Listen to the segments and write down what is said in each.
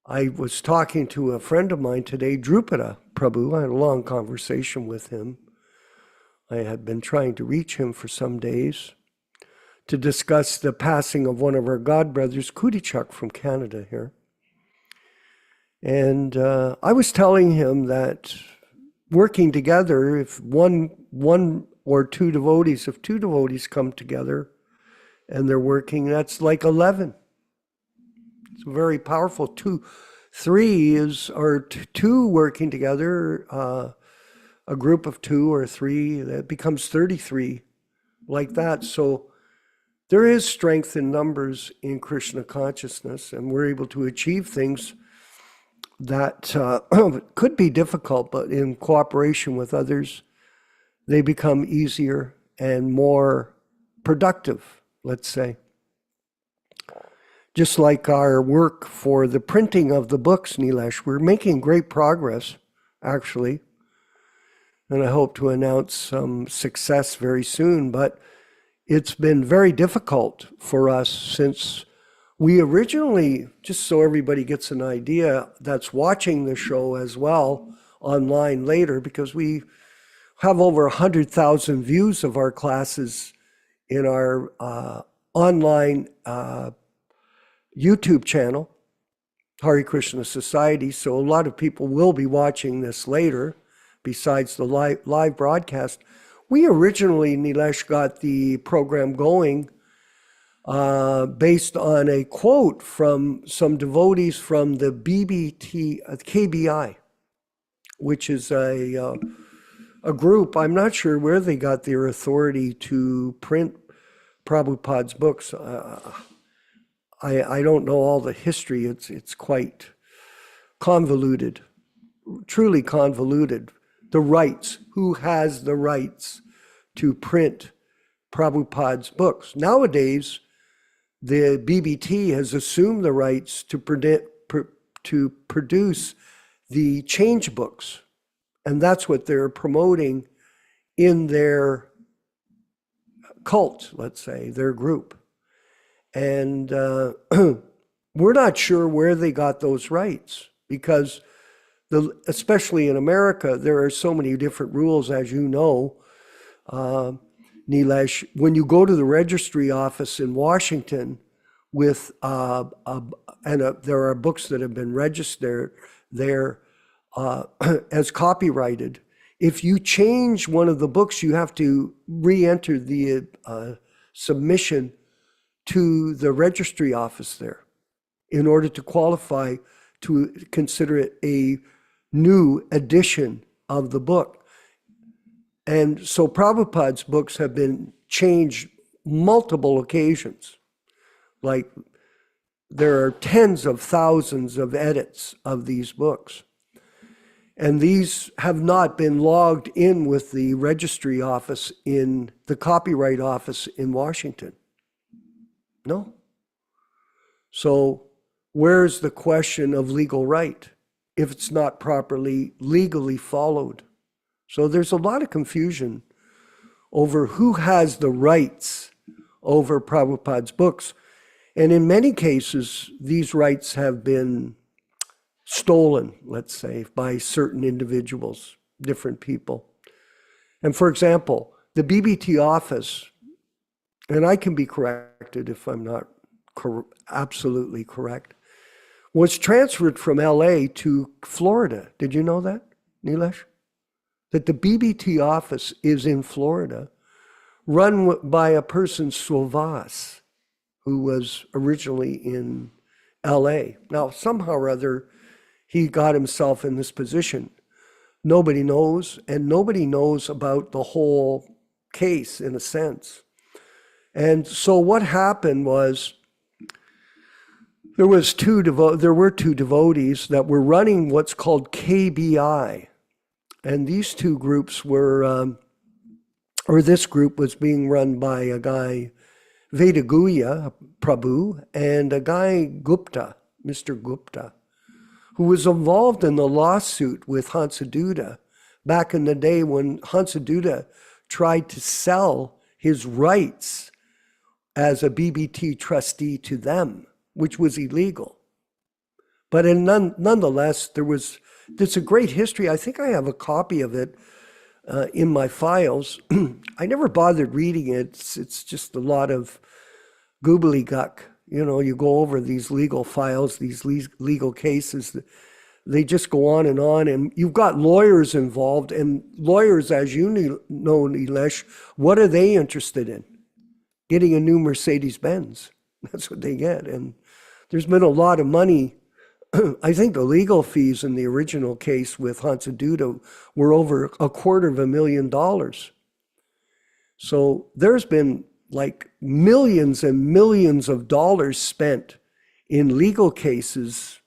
I was talking to a friend of mine today, Drupada Prabhu. I had a long conversation with him. I had been trying to reach him for some days to discuss the passing of one of our godbrothers, Kudichak from Canada here. And I was telling him that working together, if one or two devotees, if two devotees come together and they're working, that's like 11. It's very powerful. Two working together, a group of 2 or 3, that becomes 33, like that. So there is strength in numbers in Krishna consciousness, and we're able to achieve things that could be difficult, but in cooperation with others, they become easier and more productive, let's say. Just like our work for the printing of the books, Nilesh, we're making great progress, actually. And I hope to announce some success very soon, but it's been very difficult for us since we originally, just so everybody gets an idea that's watching the show as well online later, because we have over 100,000 views of our classes in our online YouTube channel, Hare Krishna Society. So a lot of people will be watching this later, besides the live broadcast. We originally, Nilesh, got the program going based on a quote from some devotees from the KBI, which is a group. I'm not sure where they got their authority to print Prabhupada's books. I don't know all the history. It's quite convoluted, truly convoluted. The rights, who has the rights to print Prabhupada's books? Nowadays, the BBT has assumed the rights to produce the change books. And that's what they're promoting in their cult, let's say, their group. And we're not sure where they got those rights, because especially in America, there are so many different rules, as you know, Nilesh. When you go to the registry office in Washington with, there are books that have been registered there as copyrighted. If you change one of the books, you have to re-enter the submission to the registry office there in order to qualify to consider it a new edition of the book. And so Prabhupada's books have been changed multiple occasions. Like, there are tens of thousands of edits of these books. And these have not been logged in with the registry office in the copyright office in Washington. No. So where's the question of legal right if it's not properly legally followed? So there's a lot of confusion over who has the rights over Prabhupada's books. And in many cases, these rights have been stolen, let's say, by certain individuals, different people. And for example, the BBT office, and I can be corrected if I'm not absolutely correct, was transferred from LA to Florida. Did you know that, Nilesh? That the BBT office is in Florida, run by a person, Suvas, who was originally in LA. Now, somehow or other, he got himself in this position. Nobody knows, and nobody knows about the whole case, in a sense. And so what happened was, there were two devotees that were running what's called KBI. And these two groups were, or this group was being run by a guy, Vedaguya Prabhu, and a guy Gupta, Mr. Gupta, who was involved in the lawsuit with Hansaduda back in the day when Hansaduda tried to sell his rights as a BBT trustee to them. which was illegal. But nonetheless, there's a great history. I think I have a copy of it in my files. I never bothered reading it. It's just a lot of gobbledygook. You go over these legal files, these legal cases. They just go on, and you've got lawyers involved. And lawyers, as you know, Nilesh, what are they interested in? Getting a new Mercedes-Benz. That's what they get. And there's been a lot of money. I think the legal fees in the original case with Hansa Duda were over $250,000. So there's been like millions and millions of dollars spent in legal cases,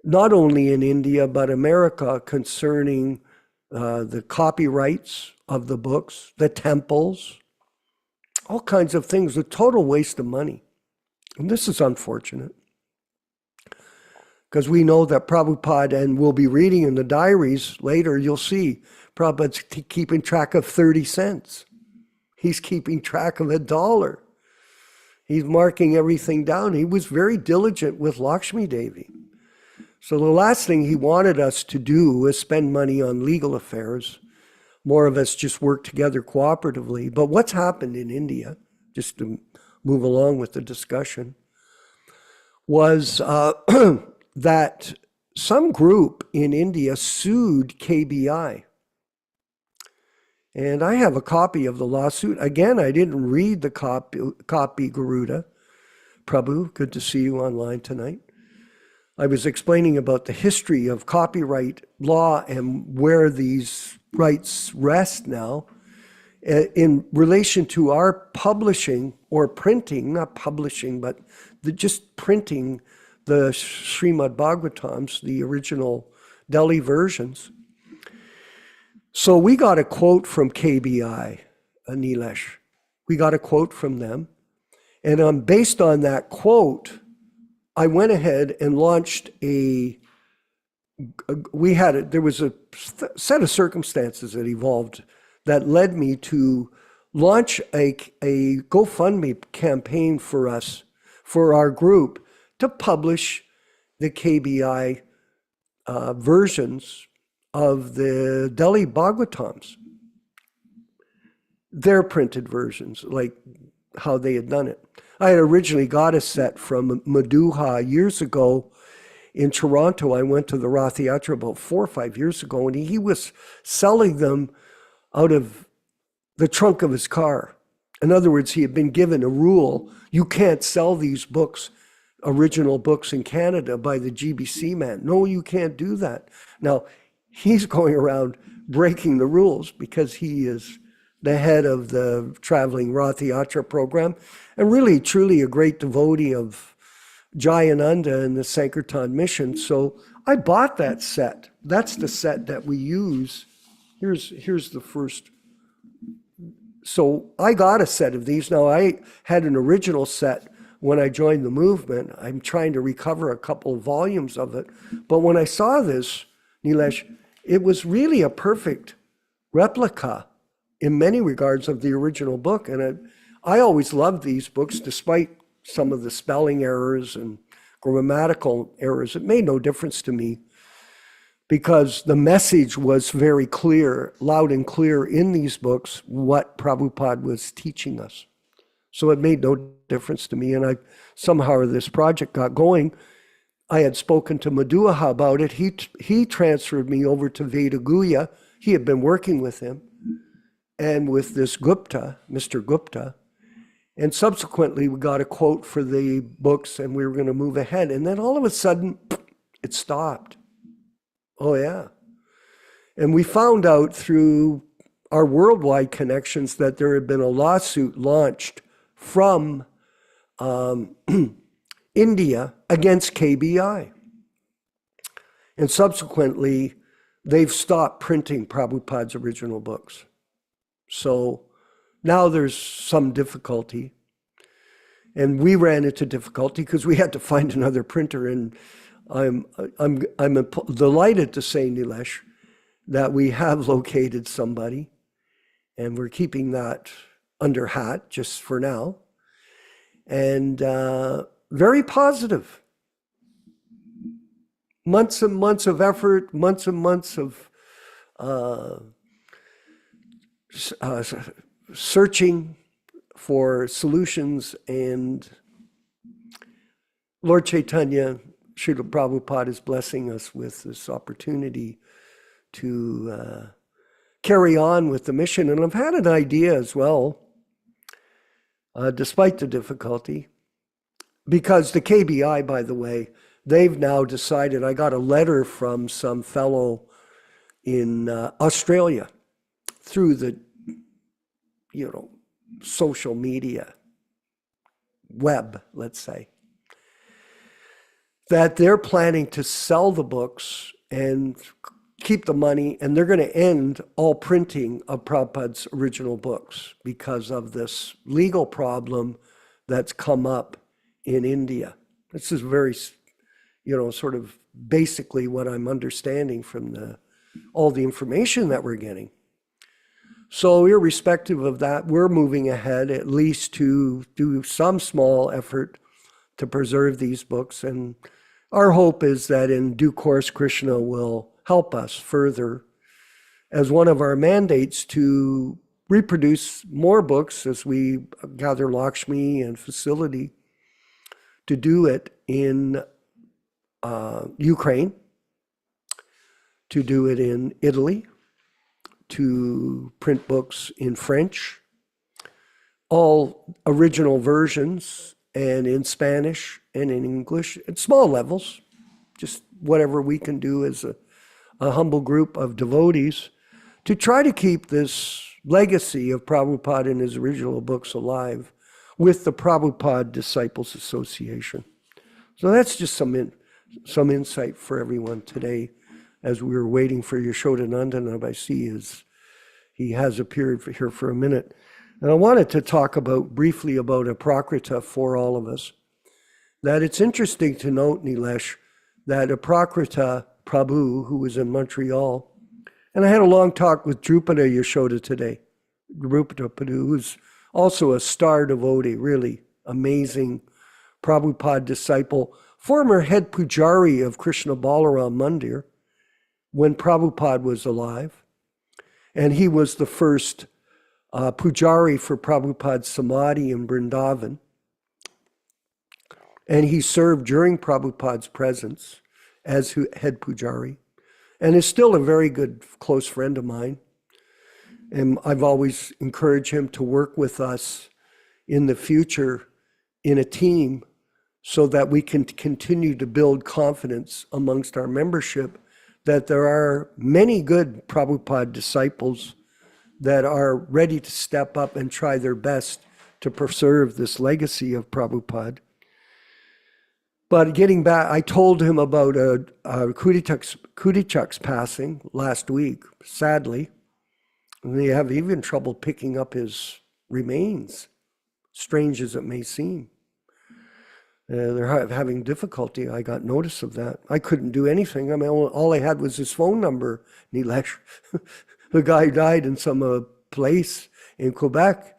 not only in India, but America, concerning the copyrights of the books, the temples, all kinds of things, a total waste of money. And this is unfortunate, because we know that Prabhupada, and we'll be reading in the diaries later, you'll see Prabhupada's keeping track of 30 cents. He's keeping track of $1. He's marking everything down. He was very diligent with Lakshmi Devi. So the last thing he wanted us to do was spend money on legal affairs. More of us just work together cooperatively. But what's happened in India, just to move along with the discussion, was that some group in India sued KBI. And I have a copy of the lawsuit. Again, I didn't read the copy, Garuda. Prabhu, good to see you online tonight. I was explaining about the history of copyright law and where these rights rest now in relation to our publishing or printing, not publishing, but just printing the Srimad Bhagavatams, the original Delhi versions. So we got a quote from KBI, Nilesh. We got a quote from them. And based on that quote, I went ahead and launched there was a set of circumstances that evolved that led me to launch a GoFundMe campaign for us, for our group, to publish the KBI versions of the Delhi Bhagavatams, their printed versions, like how they had done it. I had originally got a set from Madhuha years ago in Toronto. I went to the Rath Yatra about 4 or 5 years ago, and he was selling them out of the trunk of his car. In other words, he had been given a rule: you can't sell these books, original books in Canada, by the GBC man. No, you can't do that. Now, he's going around breaking the rules because he is the head of the traveling Rath Yatra program, and really, truly a great devotee of Jayananda and the Sankirtan mission. So I bought that set. That's the set that we use. Here's the first. So I got a set of these. Now, I had an original set when I joined the movement. I'm trying to recover a couple of volumes of it. But when I saw this, Nilesh, it was really a perfect replica in many regards of the original book. And I always loved these books, despite some of the spelling errors and grammatical errors. It made no difference to me, because the message was very clear, loud and clear in these books, what Prabhupada was teaching us. So it made no difference to me. And somehow this project got going. I had spoken to Madhuha about it. He transferred me over to Veda Guya. He had been working with him and with this Gupta, Mr. Gupta. And subsequently, we got a quote for the books, and we were going to move ahead. And then all of a sudden, it stopped. Oh, yeah. And we found out through our worldwide connections that there had been a lawsuit launched from India against KBI. And subsequently, they've stopped printing Prabhupada's original books. So now there's some difficulty. And we ran into difficulty because we had to find another printer. And I'm delighted to say, Nilesh, that we have located somebody, and we're keeping that under hat just for now. And very positive. Months and months of effort, months and months of searching for solutions, and Lord Chaitanya, Srila Prabhupada is blessing us with this opportunity to carry on with the mission. And I've had an idea as well, despite the difficulty, because the KBI, by the way, they've now decided, I got a letter from some fellow in Australia through the, social media, web, let's say, that they're planning to sell the books and keep the money, and they're going to end all printing of Prabhupada's original books because of this legal problem that's come up in India. This is very, sort of basically what I'm understanding from all the information that we're getting. So irrespective of that, we're moving ahead at least to do some small effort to preserve these books. And our hope is that in due course, Krishna will help us further as one of our mandates to reproduce more books as we gather Lakshmi and facility to do it in Ukraine, to do it in Italy, to print books in French, all original versions, and in Spanish and in English at small levels, just whatever we can do as a humble group of devotees to try to keep this legacy of Prabhupada and his original books alive with the Prabhupada Disciples Association. So that's just some insight for everyone today as we were waiting for Yaśodā-nandana. I see he has appeared here for a minute. And I wanted to talk briefly about Aprakrita for all of us. That it's interesting to note, Nilesh, that Aprakrita Prabhu, who was in Montreal, and I had a long talk with Drupada Yaśoda today, Drupada Prabhu, who's also a star devotee, really amazing Prabhupada disciple, former head pujari of Krishna Balaram Mandir when Prabhupada was alive. And he was the first pujari for Prabhupada's Samadhi in Vrindavan. And he served during Prabhupada's presence as head pujari, and is still a very good close friend of mine. And I've always encouraged him to work with us in the future in a team so that we can continue to build confidence amongst our membership that there are many good Prabhupada disciples that are ready to step up and try their best to preserve this legacy of Prabhupada. But getting back, I told him about Kudichak's passing last week, sadly. And they have even trouble picking up his remains, strange as it may seem. They're having difficulty. I got notice of that. I couldn't do anything. I mean, all I had was his phone number, Nilesh. The guy died in some place in Quebec.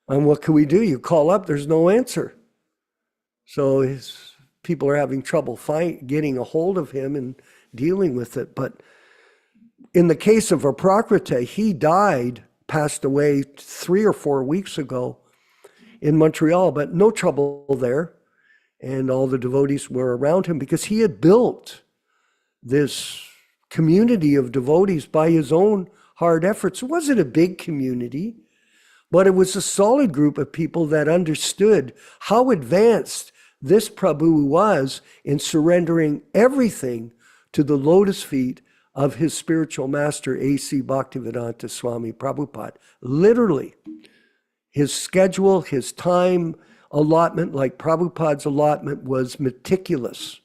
And what can we do? You call up, there's no answer. So people are having trouble getting a hold of him and dealing with it. But in the case of Aprakrita, he passed away 3 or 4 weeks ago in Montreal, but no trouble there. And all the devotees were around him because he had built this community of devotees by his own hard efforts. It wasn't a big community, but it was a solid group of people that understood how advanced this Prabhu was in surrendering everything to the lotus feet of his spiritual master, A.C. Bhaktivedanta Swami Prabhupāda. Literally, his schedule, his time allotment, like Prabhupada's allotment, was meticulous.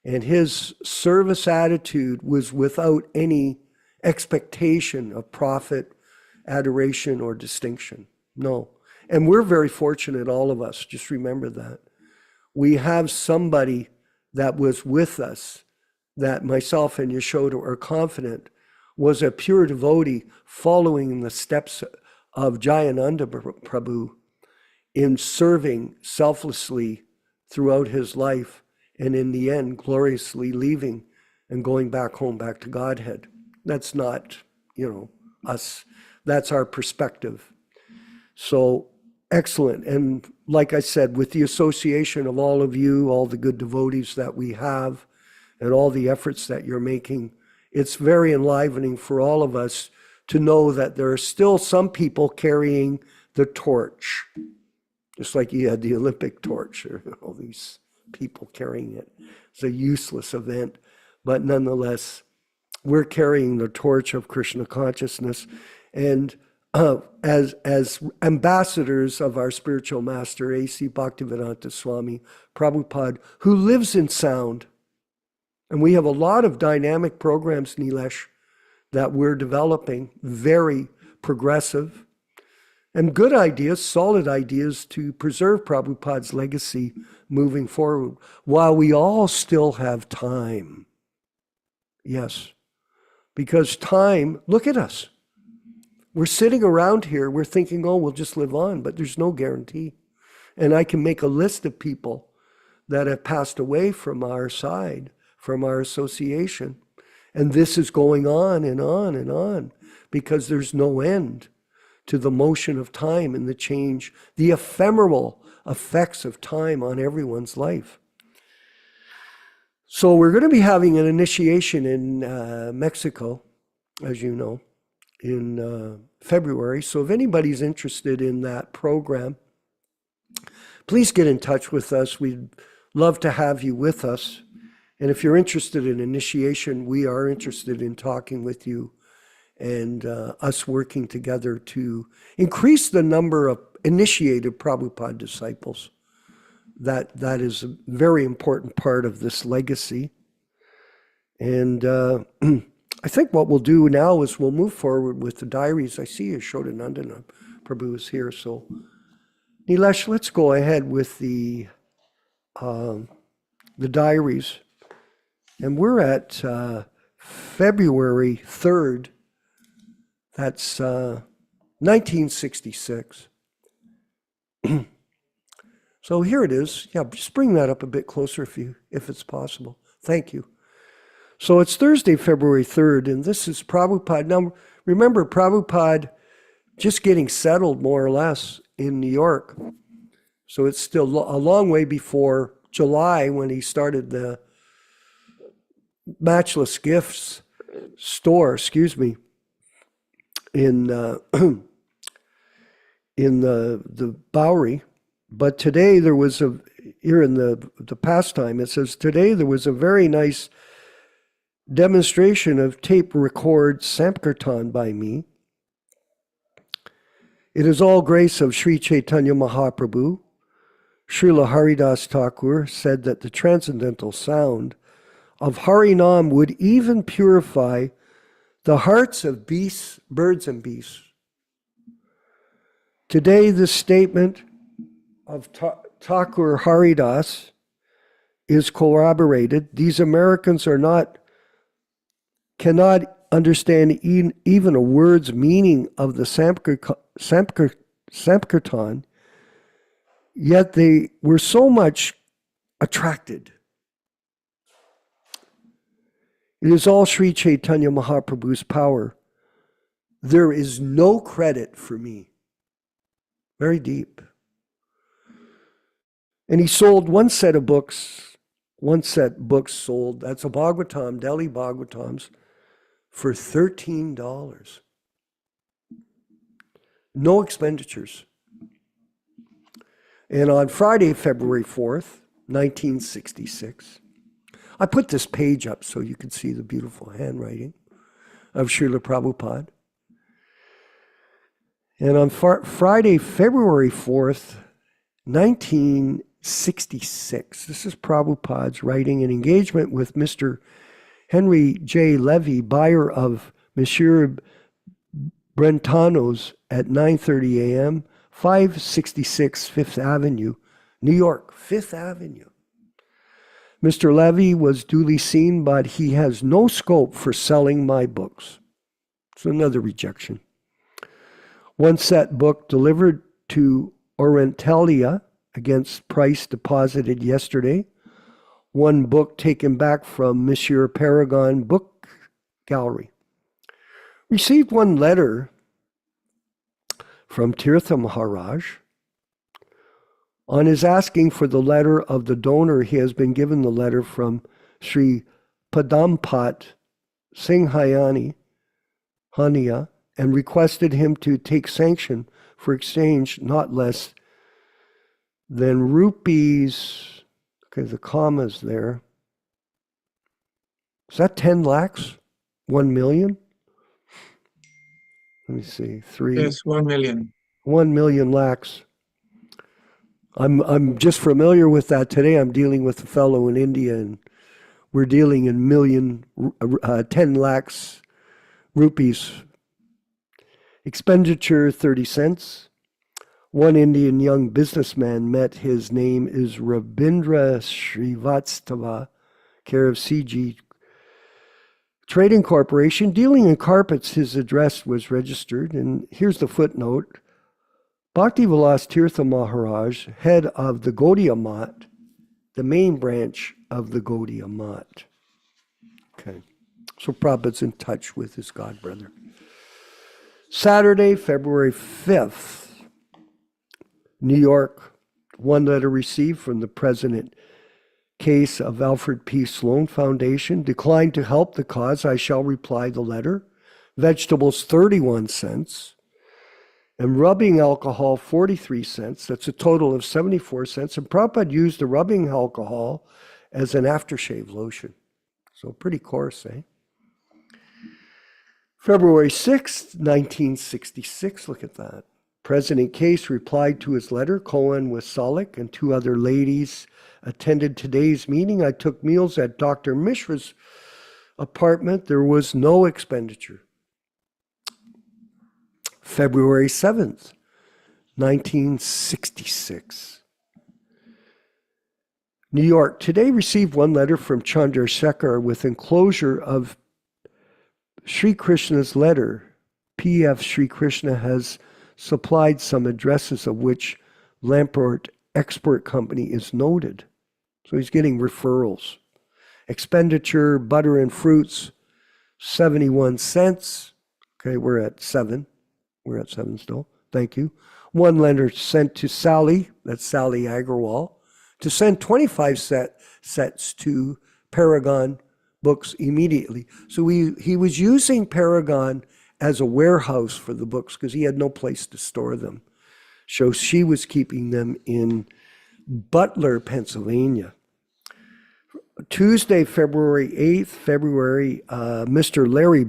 And his service attitude was without any expectation of profit, adoration, or distinction. No. And we're very fortunate, all of us. Just remember that. We have somebody that was with us, that myself and Yaśoda are confident was a pure devotee following in the steps of Jayananda Prabhu in serving selflessly throughout his life, and in the end, gloriously leaving and going back home, back to Godhead. That's not, us. That's our perspective. So excellent. And like I said, with the association of all of you, all the good devotees that we have, and all the efforts that you're making, it's very enlivening for all of us to know that there are still some people carrying the torch. Just like you had the Olympic torch, or all these people carrying it. It's a useless event. But nonetheless, we're carrying the torch of Krishna consciousness. And as ambassadors of our spiritual master, A.C. Bhaktivedanta Swami Prabhupāda, who lives in sound. And we have a lot of dynamic programs, Nilesh, that we're developing, very progressive, and good ideas, solid ideas to preserve Prabhupada's legacy moving forward, while we all still have time. Yes, because time, look at us. We're sitting around here, we're thinking, oh, we'll just live on, but there's no guarantee. And I can make a list of people that have passed away from our side, from our association. And this is going on and on and on, because there's no end to the motion of time and the change, the ephemeral effects of time on everyone's life. So we're going to be having an initiation in Mexico, as you know, in February. So if anybody's interested in that program, please get in touch with us. We'd love to have you with us. And if you're interested in initiation, we are interested in talking with you and us working together to increase the number of initiated Prabhupada disciples. That is a very important part of this legacy. And I think what we'll do now is we'll move forward with the diaries. I see Yaśodā-nandana Prabhu is here. So Nilesh, let's go ahead with the diaries. And we're at February 3rd. That's 1966. So here it is. Yeah, just bring that up a bit closer if it's possible. Thank you. So it's Thursday, February 3rd, and this is Prabhupada. Now, remember, Prabhupada just getting settled more or less in New York. So it's still a long way before July, when he started the Matchless Gifts store, in the Bowery. But today there was here in the pastime, it says, today there was a very nice demonstration of tape record Sankirtan by me. It is all grace of Sri Chaitanya Mahaprabhu. Srila Haridas Thakur said that the transcendental sound of Harinam would even purify the hearts of beasts, birds and beasts. Today, this statement of Thakur Haridas is corroborated. These Americans cannot understand even a word's meaning of the Sankirtan, yet they were so much attracted. It is all Sri Chaitanya Mahaprabhu's power. There is no credit for me. Very deep. And he sold one set books sold, that's a Bhagavatam, Delhi Bhagavatams, for $13. No expenditures. And on Friday, February 4th, 1966, I put this page up so you can see the beautiful handwriting of Srila Prabhupada. And on Friday, February 4th, 1966, this is Prabhupada's writing, an engagement with Mr. Henry J. Levy, buyer of Monsieur Brentano's at 9:30 a.m., 566 Fifth Avenue, New York, Fifth Avenue. Mr. Levy was duly seen, but he has no scope for selling my books. It's another rejection. One set book delivered to Orientalia against price deposited yesterday. One book taken back from Monsieur Paragon Book Gallery. Received one letter from Tirtha Maharaj. On his asking for the letter of the donor, he has been given the letter from Sri Padampat Singhayani Hania and requested him to take sanction for exchange not less than rupees, okay, the commas there. Is that 10 lakhs? 1 million? Let me see, Yes, 1 million. 1 million lakhs. I'm just familiar with that today. I'm dealing with a fellow in India, and we're dealing in 10 lakhs rupees. Expenditure 30 cents. One Indian young businessman met. His name is Rabindra Srivastava, care of CG Trading Corporation, dealing in carpets. His address was registered, and here's the footnote. Bhaktivilas Tirtha Maharaj, head of the Gaudiya Math, the main branch of the Gaudiya Math. Okay, so Prabhupada's in touch with his godbrother. Saturday, February 5th, New York, one letter received from the President Case of Alfred P. Sloan Foundation, declined to help the cause. I shall reply the letter. Vegetables, 31 cents. And rubbing alcohol, 43 cents. That's a total of 74 cents. And Prabhupada used the rubbing alcohol as an aftershave lotion. So pretty coarse, eh? February 6th, 1966, look at that. President Case replied to his letter. Cohen with Salik and two other ladies attended today's meeting. I took meals at Dr. Mishra's apartment. There was no expenditure. February 7th, 1966. New York. Today received one letter from Chandrasekhar with enclosure of Sri Krishna's letter. P.F. Sri Krishna has supplied some addresses of which Lamport Export Company is noted. So he's getting referrals. Expenditure, butter and fruits, 71 cents. Okay, we're at 7. We're at 7 still. Thank you. One letter sent to Sally, that's Sally Agarwal, to send 25 sets to Paragon Books immediately. So he was using Paragon as a warehouse for the books because he had no place to store them. So she was keeping them in Butler, Pennsylvania. Tuesday, February 8th, Mr. Larry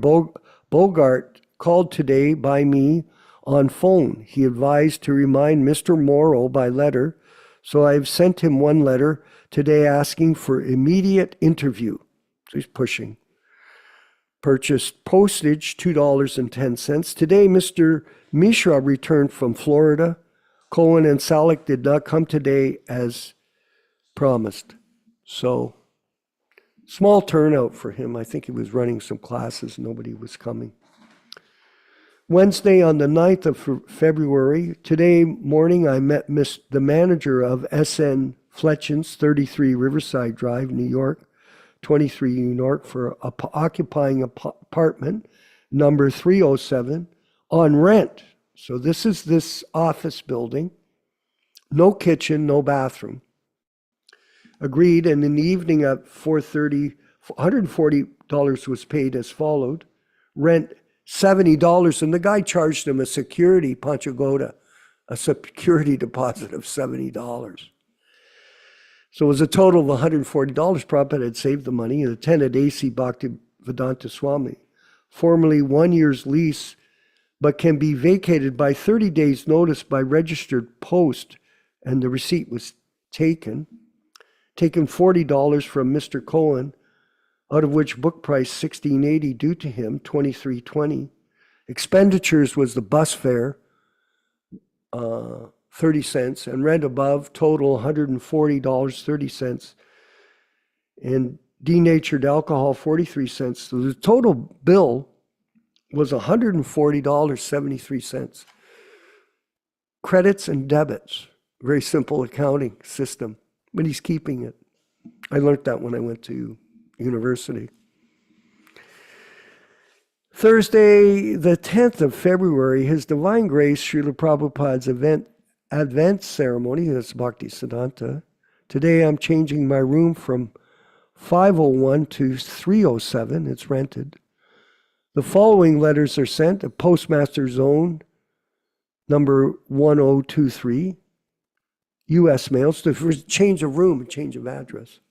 Bogart called today by me on phone. He advised to remind Mr. Morrow by letter, so I've sent him one letter today asking for immediate interview. So he's pushing. Purchased postage, $2.10. Today, Mr. Mishra returned from Florida. Cohen and Salik did not come today as promised. So, small turnout for him. I think he was running some classes. Nobody was coming. Wednesday on the 9th of February, today morning I met the manager of SN Fletchens, 33 Riverside Drive, New York, 23 New York, for occupying apartment number 307 on rent. So this is this office building, no kitchen, no bathroom. Agreed, and in the evening at 4:30, $140 was paid as followed. Rent, $70, and the guy charged him a security panchagoda, a security deposit of $70. So it was a total of $140. Prabhupada had saved the money and attended A.C. Bhaktivedanta Swami. Formerly 1 year's lease, but can be vacated by 30 days' notice by registered post, and the receipt was taken. Taken $40 from Mr. Cohen, out of which book price $16.80 due to him, $23.20. Expenditures was the bus fare, 30 cents, and rent above, total $140, 30 cents, and denatured alcohol, 43 cents. So the total bill was $140, 73 cents. Credits and debits. Very simple accounting system, but he's keeping it. I learned that when I went to university. Thursday, the 10th of February, His Divine Grace, Srila Prabhupada's Advent ceremony, that's Bhaktisiddhanta. Today I'm changing my room from 501 to 307. It's rented. The following letters are sent: a Postmaster Zone, number 1023, U.S. mails, to change of room and change of address.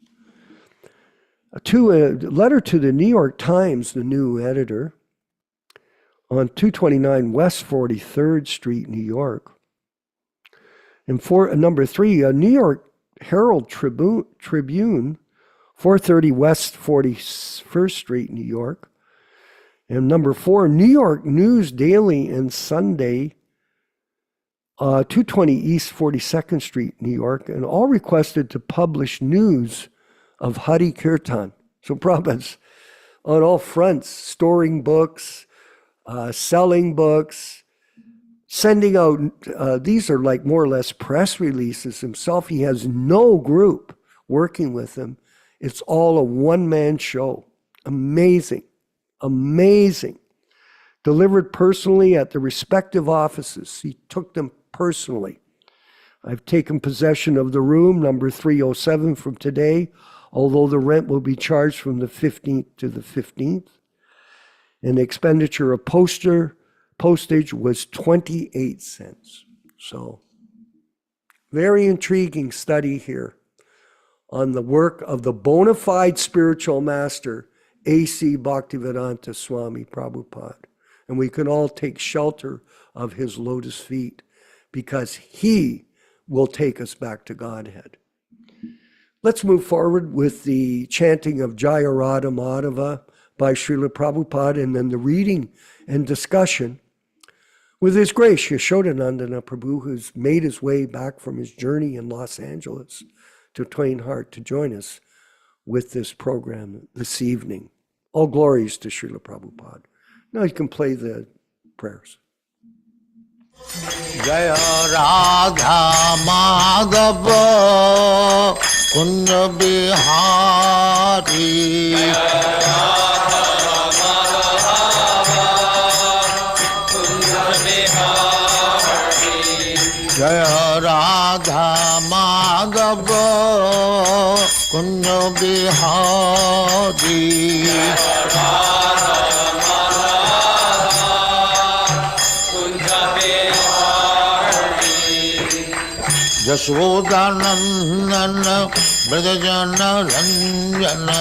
A letter to the New York Times, the new editor, on 229 West 43rd Street, New York. And number 3, a New York Herald Tribune, 430 West 41st Street, New York. And number 4, New York News Daily and Sunday, 220 East 42nd Street, New York, and all requested to publish news of Hare Kirtan. So Prabhupada's on all fronts, storing books, selling books, sending out, these are like more or less press releases himself. He has no group working with him. It's all a one-man show. Amazing, amazing. Delivered personally at the respective offices. He took them personally. I've taken possession of the room, number 307, from today, although the rent will be charged from the 15th to the 15th. And the expenditure of postage was 28 cents. So, very intriguing study here on the work of the bona fide spiritual master, A.C. Bhaktivedanta Swami Prabhupāda. And we can all take shelter of his lotus feet because he will take us back to Godhead. Let's move forward with the chanting of Jaya Radha Madhava by Srila Prabhupada, and then the reading and discussion with His Grace Yaśodā-nandana Prabhu, who's made his way back from his journey in Los Angeles to Twain Harte to join us with this program this evening. All glories to Srila Prabhupada. Now you can play the prayers. Jaya Radha Madhava Kunja Bihari Jaya Radha Madhava Kunja Bihari Yaśodā-nandana Brajajana Ranjana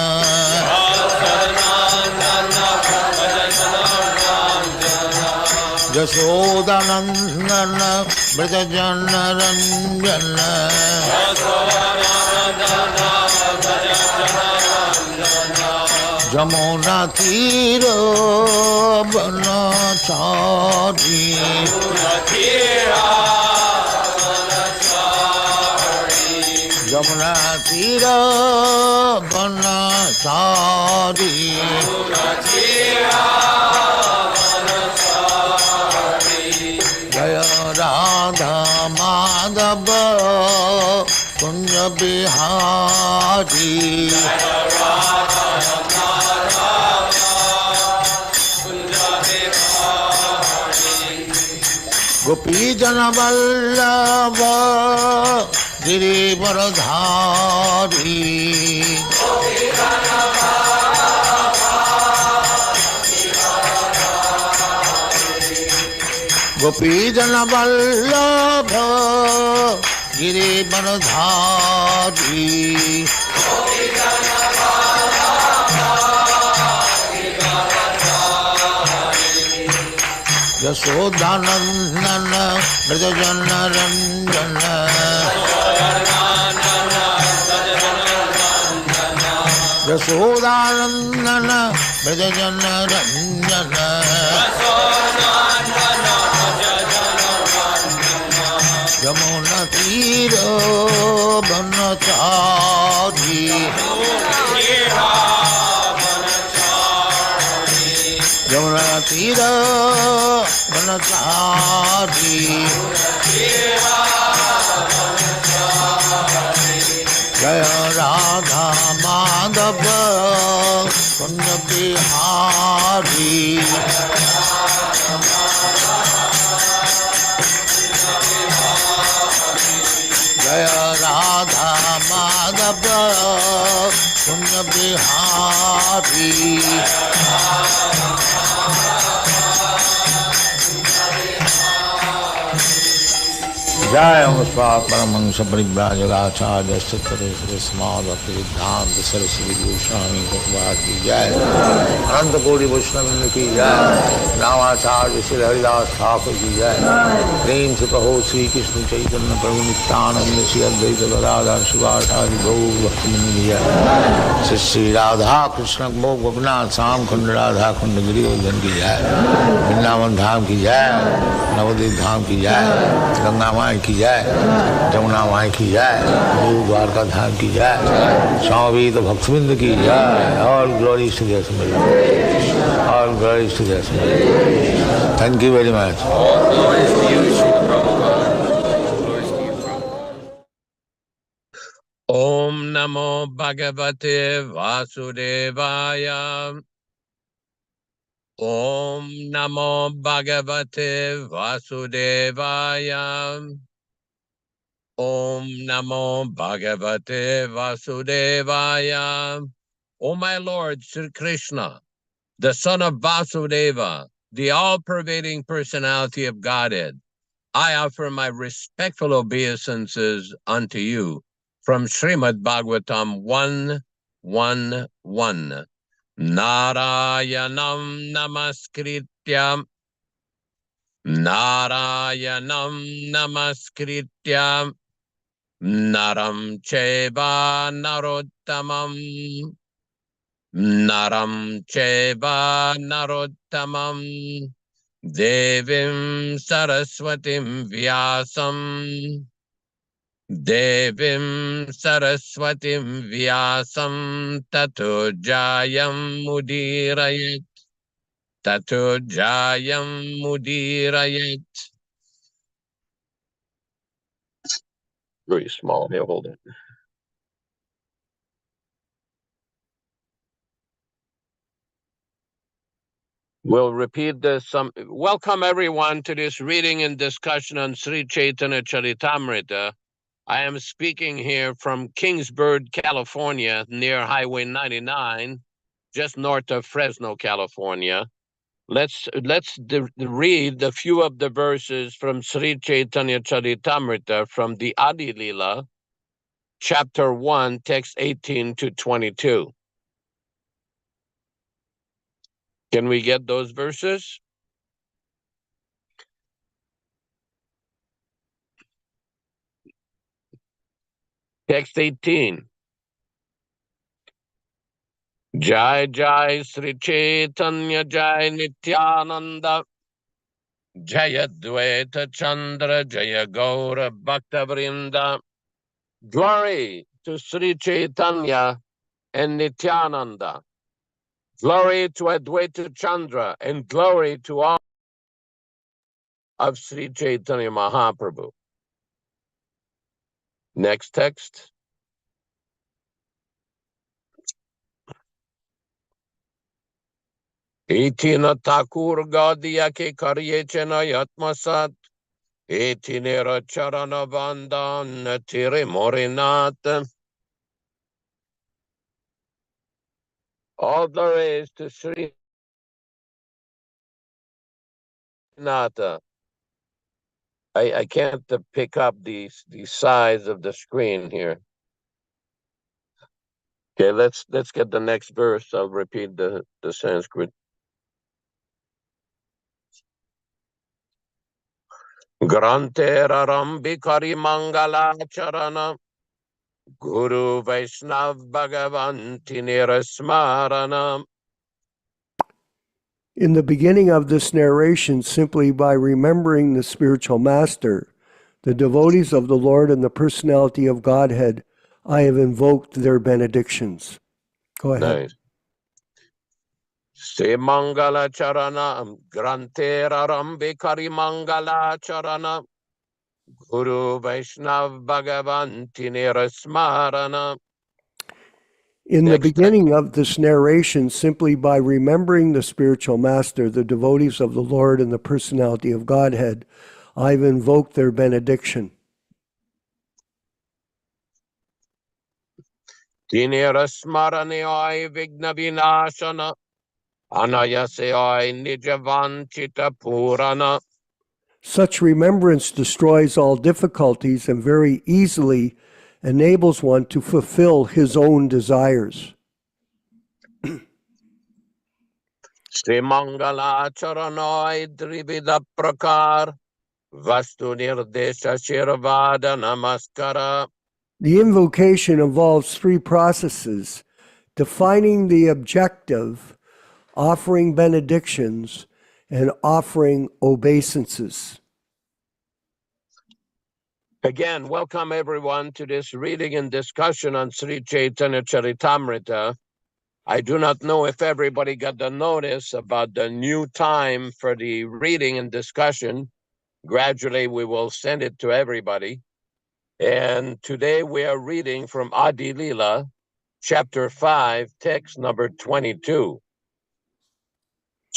Yaśodā-nandana Brajajana Ranjana Jamuna Tira Banachari Jamuna Tira Banachari Jaya Radha Madhava Kunja Bihari Gopi Jana Vallabha Girivaradhari Gopi Jana Vallabha Girivaradhari Yaśodā-nandana Brajajana Ranjana Yaśodā-nandana Brajajana Ranjana Jamuna Tira Banachari Jamuna Tira Banachari Radha Madhava Kunda Bihari Jaya Radha Madhava Kunda Bihari Jai Namaskar Paramahansa Parivrajaga-ācārya Sri Smad Bhaktivedanta Saraswati Goswami Prabhupada ki Jai Ananta Koti Vaishnava ki Jai Namacārya Sri Haridas Thakur ki Jai Prem se Kaho Sri Krishna Caitanya Prabhu Nityananda Sri Advaita Gadadhar Shivāsari Gaur Bhaktivinoda ki Jai Sri Radha Krishna Gopinath Sam Khanda Radha Khanda Giri Govardhan ki Jai Vrindavan Dham ki Jai Navadvip Dham ki Jai Ganga Mai की जाए जमुना माई की जाए गुरु द्वारका धाम की जाए स्वामी तो भक्तविंद की जाए और ग्लोरी टू देयर सिमर और glory to their simmer thank you very much Om Namo Bhagavate Vasudevaya. Om Namo Bhagavate Vasudevaya. Om Namo Bhagavate Vasudevaya. O my Lord Sri Krishna, the son of Vasudeva, the all-pervading personality of Godhead, I offer my respectful obeisances unto you from Srimad Bhagavatam 1:1:1. Narayanam namaskrityam Naram Cheva Narottamam Devim Saraswatim Vyasam Tato Jayam Mudirayat. Very small. Here, hold it. We'll repeat this. Welcome everyone to this reading and discussion on Sri Caitanya-caritāmṛta. I am speaking here from Kingsburg, California, near Highway 99, just north of Fresno, California. Let's read a few of the verses from Sri Caitanya-caritāmṛta from the Adi Lila, chapter 1, text 18 to 22. Can we get those verses? Text 18. Jai Jai Sri Caitanya Jai Nityananda Jaya Dvaita Chandra Jaya Gaura Bhaktivinoda. Glory to Sri Caitanya and Nityananda. Glory to Advaita Chandra and glory to all of Sri Chaitanya Mahaprabhu. Next text. Etina Thakur Gaudiya ke Karyechena Yatmasat Etinera Charana Vandan Tire Morinat. All glory is to Sri Nata. I can't pick up the size of the screen here. Okay, let's get the next verse. I'll repeat the Sanskrit. Grantera Rambikari Mangala Charana Guru Vaishnav Bhagavanti Nirasmarana. In the beginning of this narration, simply by remembering the spiritual master, the devotees of the Lord and the personality of Godhead, I have invoked their benedictions. Go ahead. Nice. Se Mangala Charana Grantera Rambikari Mangala Charana Guru Vaishnav Bhagavanti Nirasmarana. In the Next beginning of this narration, simply by remembering the spiritual master, the devotees of the Lord and the personality of Godhead, I've invoked their benediction. Tinirasmaraneoi vigna vinashana anayaseoi nijavanchita purana. Such remembrance destroys all difficulties and very easily enables one to fulfill his own desires. Srimangala charanoi drivida prakar vastu nirdesha shirvada namaskara. The invocation involves three processes: defining the objective, offering benedictions, and offering obeisances. Again, welcome everyone to this reading and discussion on Sri Caitanya-caritāmṛta. I do not know if everybody got the notice about the new time for the reading and discussion. Gradually, we will send it to everybody. And today we are reading from Adi Lila, chapter 5, text number 22.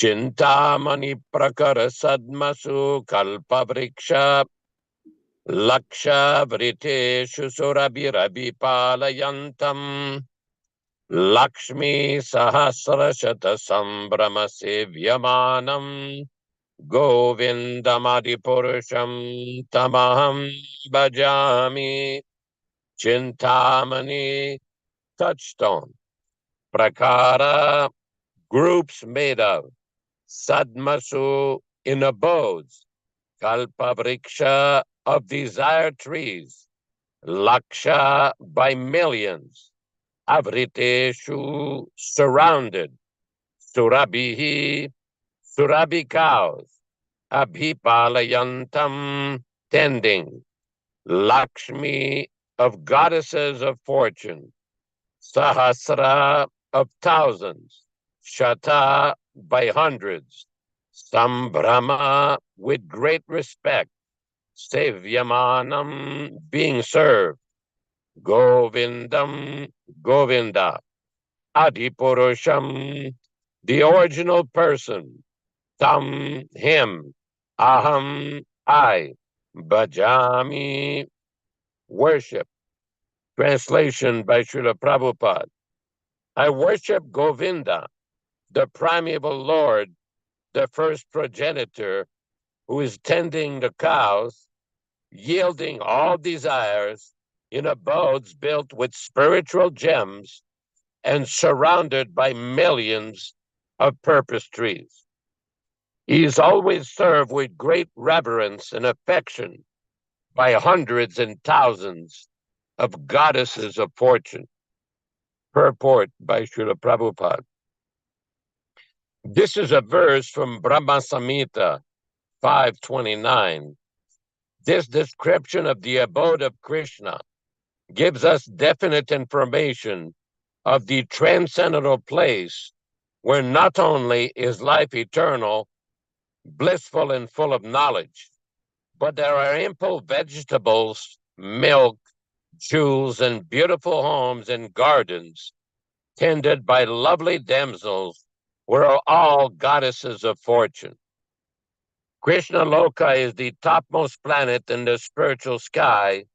Chintamani prakara sadmasu kalpavriksha laksha vriteshu surabhirabi palayantam Lakshmi sahasrashata sambrama sevyamanam Govindamadi purusham tamaham bhajami. Chintamani, touchstone. Prakara, groups made of. Sadmasu, in abodes. Kalpavriksha, of desire trees. Laksha, by millions. Avriteshu, surrounded. Surabhihi, Surabhi cows. Abhipalayantam, tending. Lakshmi, of goddesses of fortune. Sahasra, of thousands. Shata, by hundreds. Sambrama, with great respect. Sevyamanam, being served. Govindam, Govinda. Adipurusham, the original person. Tam, him. Aham, I. Bhajami, worship. Translation by Srila Prabhupada. I worship Govinda, the primeval Lord, the first progenitor, who is tending the cows, yielding all desires in abodes built with spiritual gems and surrounded by millions of purpose trees. He is always served with great reverence and affection by hundreds and thousands of goddesses of fortune. Purport by Srila Prabhupada. This is a verse from Brahma Samhita 5:29. This description of the abode of Krishna gives us definite information of the transcendental place where not only is life eternal, blissful and full of knowledge, but there are ample vegetables, milk, jewels, and beautiful homes and gardens tended by lovely damsels who are all goddesses of fortune. Krishna Loka is the topmost planet in the spiritual sky,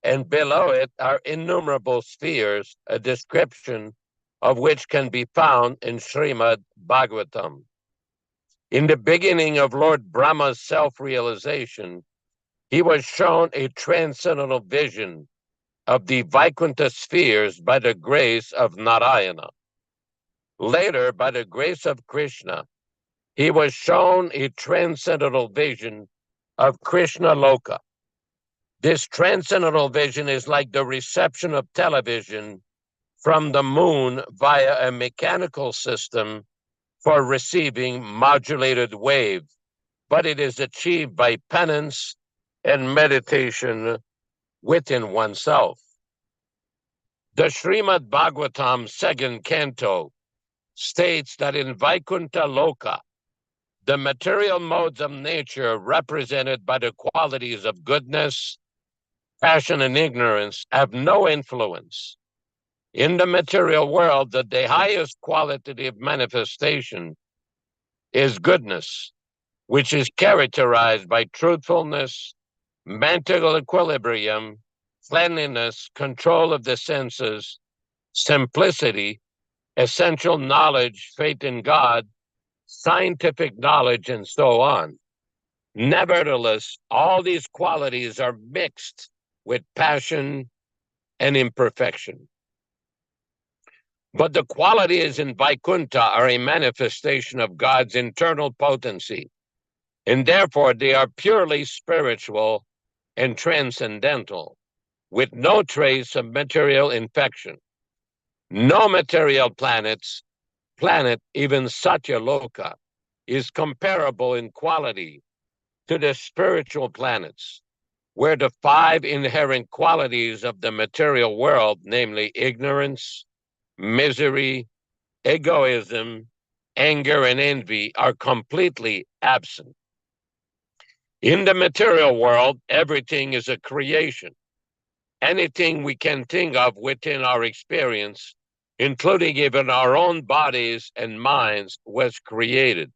and below it are innumerable spheres, a description of which can be found in Srimad Bhagavatam. In the beginning of Lord Brahma's self-realization, he was shown a transcendental vision of the Vaikuntha spheres by the grace of Narayana. Later, by the grace of Krishna, he was shown a transcendental vision of Krishna Loka. This transcendental vision is like the reception of television from the moon via a mechanical system for receiving modulated wave, but it is achieved by penance and meditation within oneself. The Srimad Bhagavatam second canto states that in Vaikuntha Loka, the material modes of nature represented by the qualities of goodness, passion, and ignorance have no influence. In the material world, the highest qualitative manifestation is goodness, which is characterized by truthfulness, mental equilibrium, cleanliness, control of the senses, simplicity, essential knowledge, faith in God, scientific knowledge, and so on. Nevertheless, all these qualities are mixed with passion and imperfection. But the qualities in Vaikuntha are a manifestation of God's internal potency, and therefore they are purely spiritual and transcendental, with no trace of material infection. No material planet, even Satyaloka, is comparable in quality to the spiritual planets, where the 5 inherent qualities of the material world, namely ignorance, misery, egoism, anger, and envy, are completely absent. In the material world, everything is a creation. Anything we can think of within our experience, including even our own bodies and minds, was created.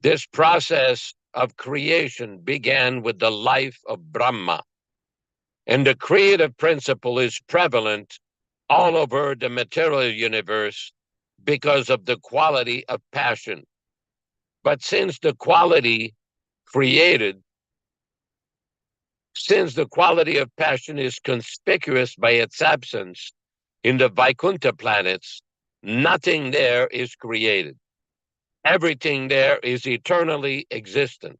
This process of creation began with the life of Brahma, and the creative principle is prevalent all over the material universe because of the quality of passion. But since the quality of passion is conspicuous by its absence in the Vaikuntha planets, nothing there is created. Everything there is eternally existent.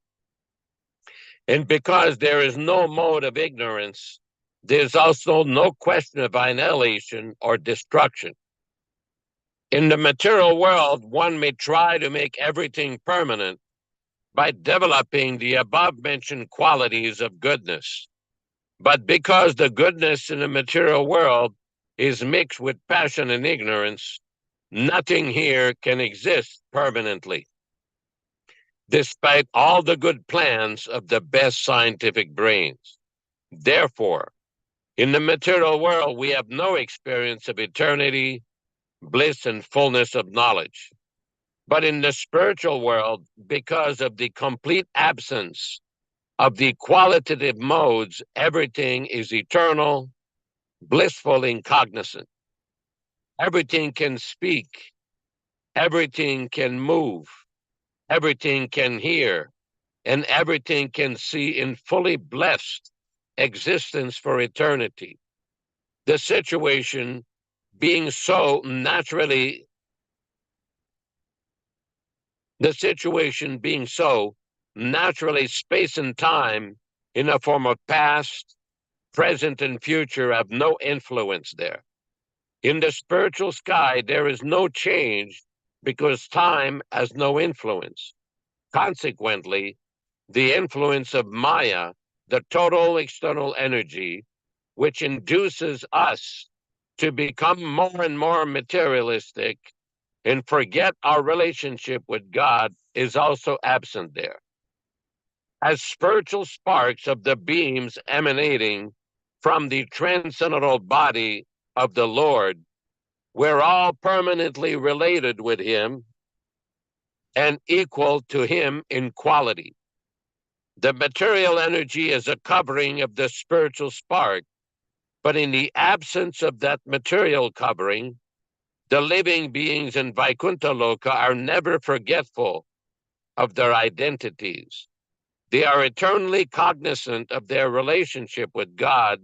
And because there is no mode of ignorance, there's also no question of annihilation or destruction. In the material world, one may try to make everything permanent by developing the above-mentioned qualities of goodness. But because the goodness in the material world is mixed with passion and ignorance, nothing here can exist permanently, despite all the good plans of the best scientific brains. Therefore, in the material world, we have no experience of eternity, bliss, and fullness of knowledge. But in the spiritual world, because of the complete absence of the qualitative modes, everything is eternal, blissful, and cognizant. Everything can speak, everything can move, everything can hear, and everything can see in fully blessed existence for eternity. The situation being so naturally space and time in the form of past, present, and future have no influence there. In the spiritual sky, there is no change because time has no influence. Consequently, the influence of Maya, the total external energy, which induces us to become more and more materialistic and forget our relationship with God, is also absent there. As spiritual sparks of the beams emanating from the transcendental body of the Lord, we're all permanently related with Him and equal to Him in quality. The material energy is a covering of the spiritual spark, but in the absence of that material covering, the living beings in Vaikuntha Loka are never forgetful of their identities. They are eternally cognizant of their relationship with God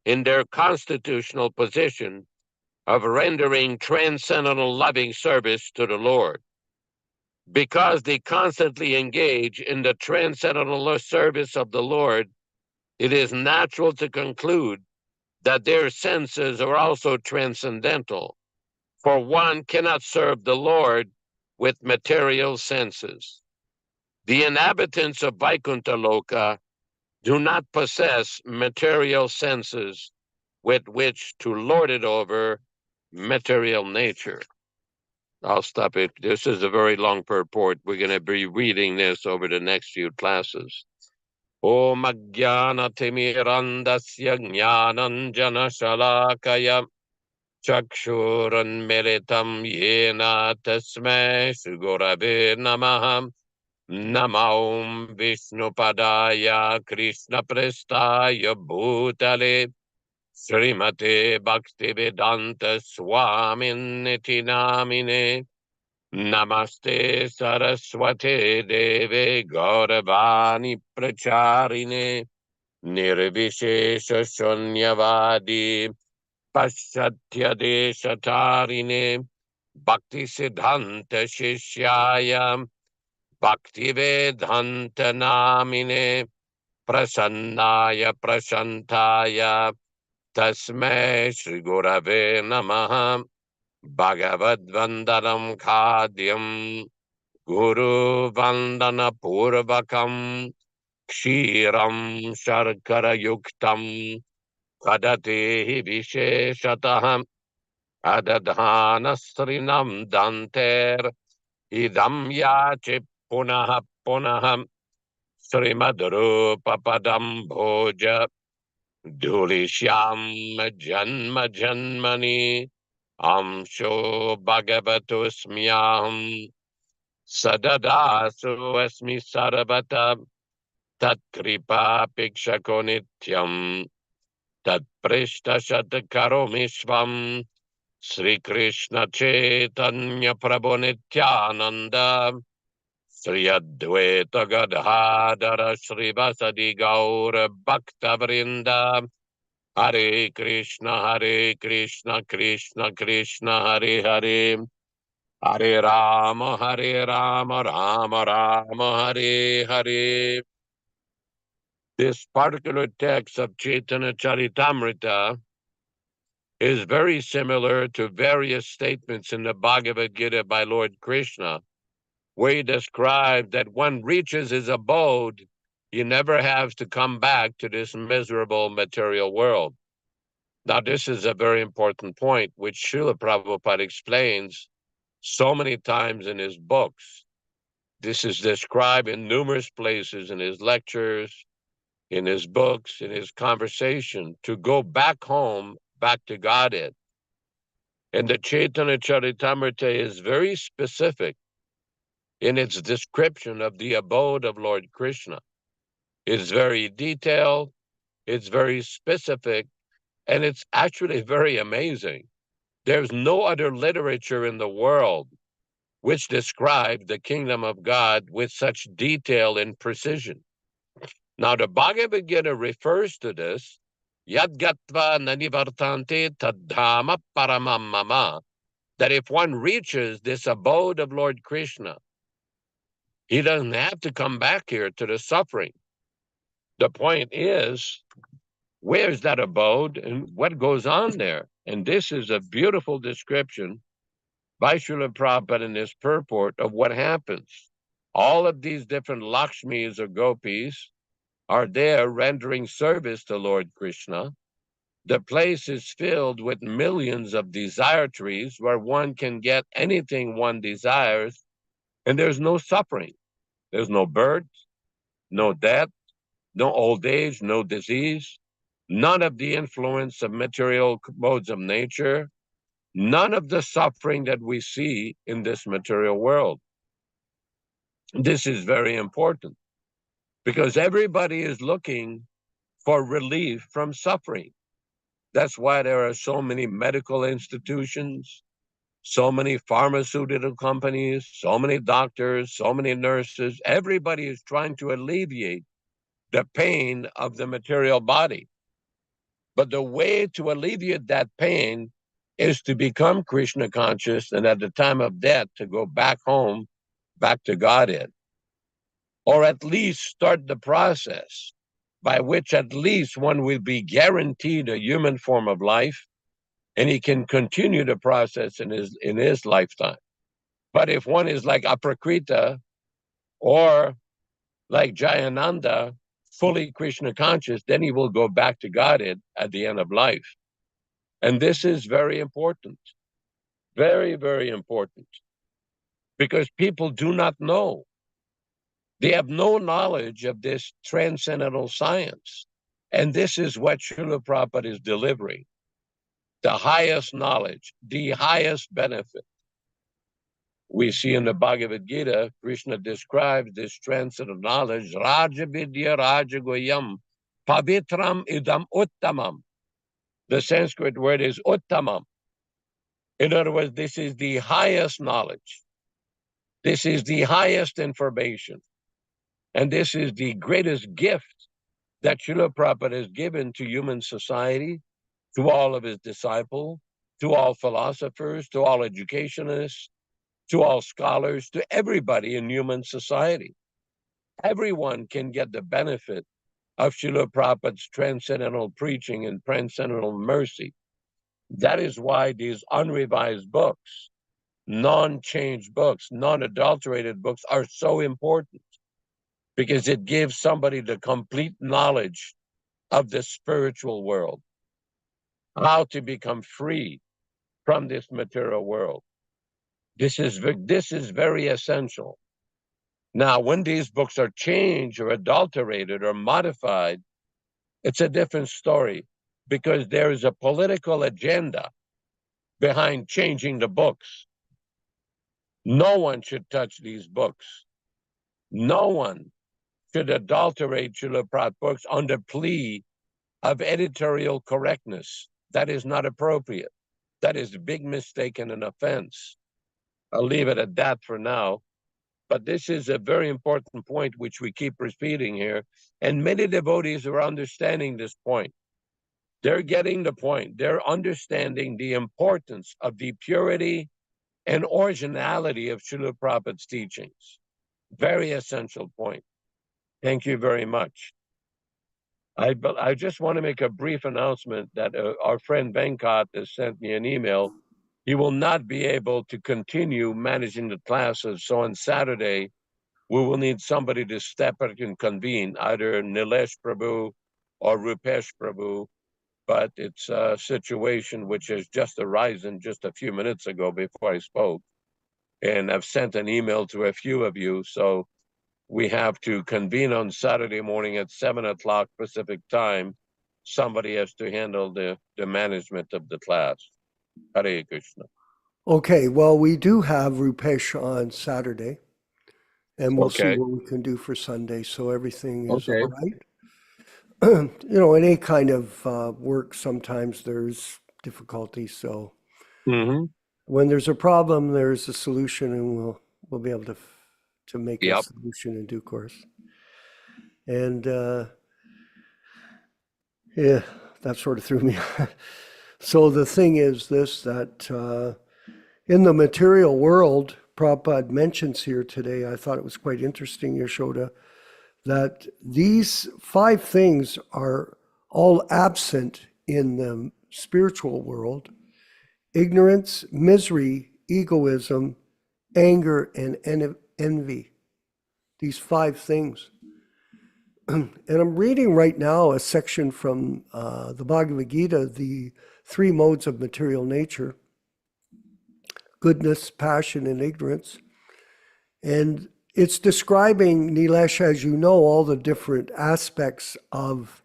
in their constitutional position of rendering transcendental loving service to the Lord. Because they constantly engage in the transcendental service of the Lord, it is natural to conclude that their senses are also transcendental, for one cannot serve the Lord with material senses. The inhabitants of Vaikuntha Loka do not possess material senses with which to lord it over material nature. I'll stop it. This is a very long purport. We're going to be reading this over the next few classes. Om Ajnana Timirandasya Jnananjana Shalakaya Chakshurunmilitam yena tasmai Sri-Gurave Namaha. Namo Vishnupadaya Krishna Prestaya Bhutale Srimate Bhaktivedanta Swami Namine. Namaste Saraswate Deve Gauravani Pracharine Nirvishesha Shunyavadi Paschatya Deshatarine Bhakti Siddhanta Shishyaya Bhaktivedanta Namine Prasannaya Prashantaya Tasmai Shri Gurave Namaha. Bhagavad Vandanam Khadyam Guru Vandana Purvakam Kshiram Sharkara Yuktam Kadati Visheshataham Adadhana Srinam Danter Idam Yachi Punaha Punaham Srimadrupa Padam Bhoja Dhulishyam Janma Janmani Amsho Bhagavato Smyam Sadadasu Asmi Sarabata Tat Kripa Pikshako Nityam Tat Prishta Shatakaro Sri Krishna Chaitanya Prabhu Nityananda Sri Advaita Gadadhara Sri Vasadi Gaura Bhakta Vrinda Hare Krishna Krishna Krishna Hare Hare Hare Rama Rama Rama Hare Hare. This particular text of Caitanya-caritāmṛta is very similar to various statements in the Bhagavad Gita by Lord Krishna, where he described that one reaches his abode, he never has to come back to this miserable material world. Now, this is a very important point, which Srila Prabhupada explains so many times in his books. This is described in numerous places in his lectures, in his books, in his conversation, to go back home, back to Godhead. And the Caitanya-caritāmṛta is very specific in its description of the abode of Lord Krishna. It's very detailed, it's very specific, and it's actually very amazing. There's no other literature in the world which describes the kingdom of God with such detail and precision. Now, the Bhagavad Gita refers to this, Yad gatva nanivartante tadhama paramam mama, that if one reaches this abode of Lord Krishna, he doesn't have to come back here to the suffering. The point is, where's that abode and what goes on there? And this is a beautiful description by Srila Prabhupada in his purport of what happens. All of these different Lakshmis or Gopis are there rendering service to Lord Krishna. The place is filled with millions of desire trees where one can get anything one desires, and there's no suffering. There's no birth, no death, no old age, no disease, none of the influence of material modes of nature, none of the suffering that we see in this material world. This is very important because everybody is looking for relief from suffering. That's why there are so many medical institutions, so many pharmaceutical companies, so many doctors, so many nurses. Everybody is trying to alleviate the pain of the material body. But the way to alleviate that pain is to become Krishna conscious, and at the time of death, to go back home, back to Godhead. Or at least start the process by which at least one will be guaranteed a human form of life, and he can continue the process in his lifetime. But if one is like Aprakrita or like Jayananda, fully Krishna conscious, then he will go back to Godhead at the end of life. And this is very important, very, very important, because people do not know. They have no knowledge of this transcendental science. And this is what Srila Prabhupada is delivering. the highest knowledge, the highest benefit. We see in the Bhagavad Gita, Krishna describes this transcendental knowledge, Raja Vidya Raja Goyam, Pavitram Idam Uttamam. The Sanskrit word is Uttamam. In other words, this is the highest knowledge. This is the highest information. And this is the greatest gift that Srila Prabhupada has given to human society, to all of his disciples, to all philosophers, to all educationists, to all scholars, to everybody in human society. Everyone can get the benefit of Srila Prabhupada's transcendental preaching and transcendental mercy. That is why these unrevised books, non-changed books, non-adulterated books are so important, because it gives somebody the complete knowledge of the spiritual world, how to become free from this material world. This is very essential. Now, when these books are changed or adulterated or modified, it's a different story, because there is a political agenda behind changing the books. No one should touch these books. No one should adulterate Srila Prabhupada books under plea of editorial correctness. That is not appropriate. That is a big mistake and an offense. I'll leave it at that for now. But this is a very important point which we keep repeating here. And many devotees are understanding this point. They're getting the point. They're understanding the importance of the purity and originality of Srila Prabhupada's teachings. Very essential point. Thank you very much. I just want to make a brief announcement that our friend Venkat has sent me an email. He will not be able to continue managing the classes. So on Saturday, we will need somebody to step in and convene, either Nilesh Prabhu or Rupesh Prabhu. But it's a situation which has just arisen just a few minutes ago before I spoke. And I've sent an email to a few of you. So we have to convene on Saturday morning at 7 o'clock Pacific time. Somebody has to handle the management of the class. Hare Krishna. Okay, well, we do have Rupesh on Saturday, and we'll see Okay. what we can do for Sunday, so everything is Okay. all right. You know, in any kind of work, sometimes there's difficulties. So Mm-hmm. when there's a problem, there's a solution, and we'll be able to make a Yep. solution in due course. And yeah, that sort of threw me. So the thing is this, that in the material world, Prabhupada mentions here today, I thought it was quite interesting, Yaśodā, that these 5 things are all absent in the spiritual world: ignorance, misery, egoism, anger, and envy. These 5 things. And I'm reading right now a section from the Bhagavad Gita, the 3 modes of material nature: goodness, passion, and ignorance. And it's describing, Nilesh, as you know, all the different aspects of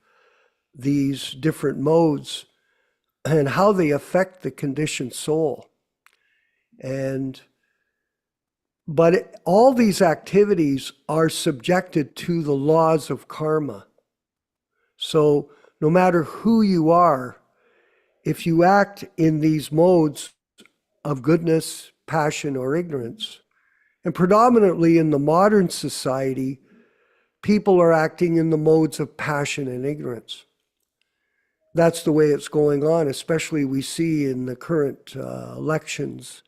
these different modes and how they affect the conditioned soul. But all these activities are subjected to the laws of karma. So no matter who you are, if you act in these modes of goodness, passion, or ignorance, and predominantly in the modern society, people are acting in the modes of passion and ignorance. That's the way it's going on, especially we see in the current elections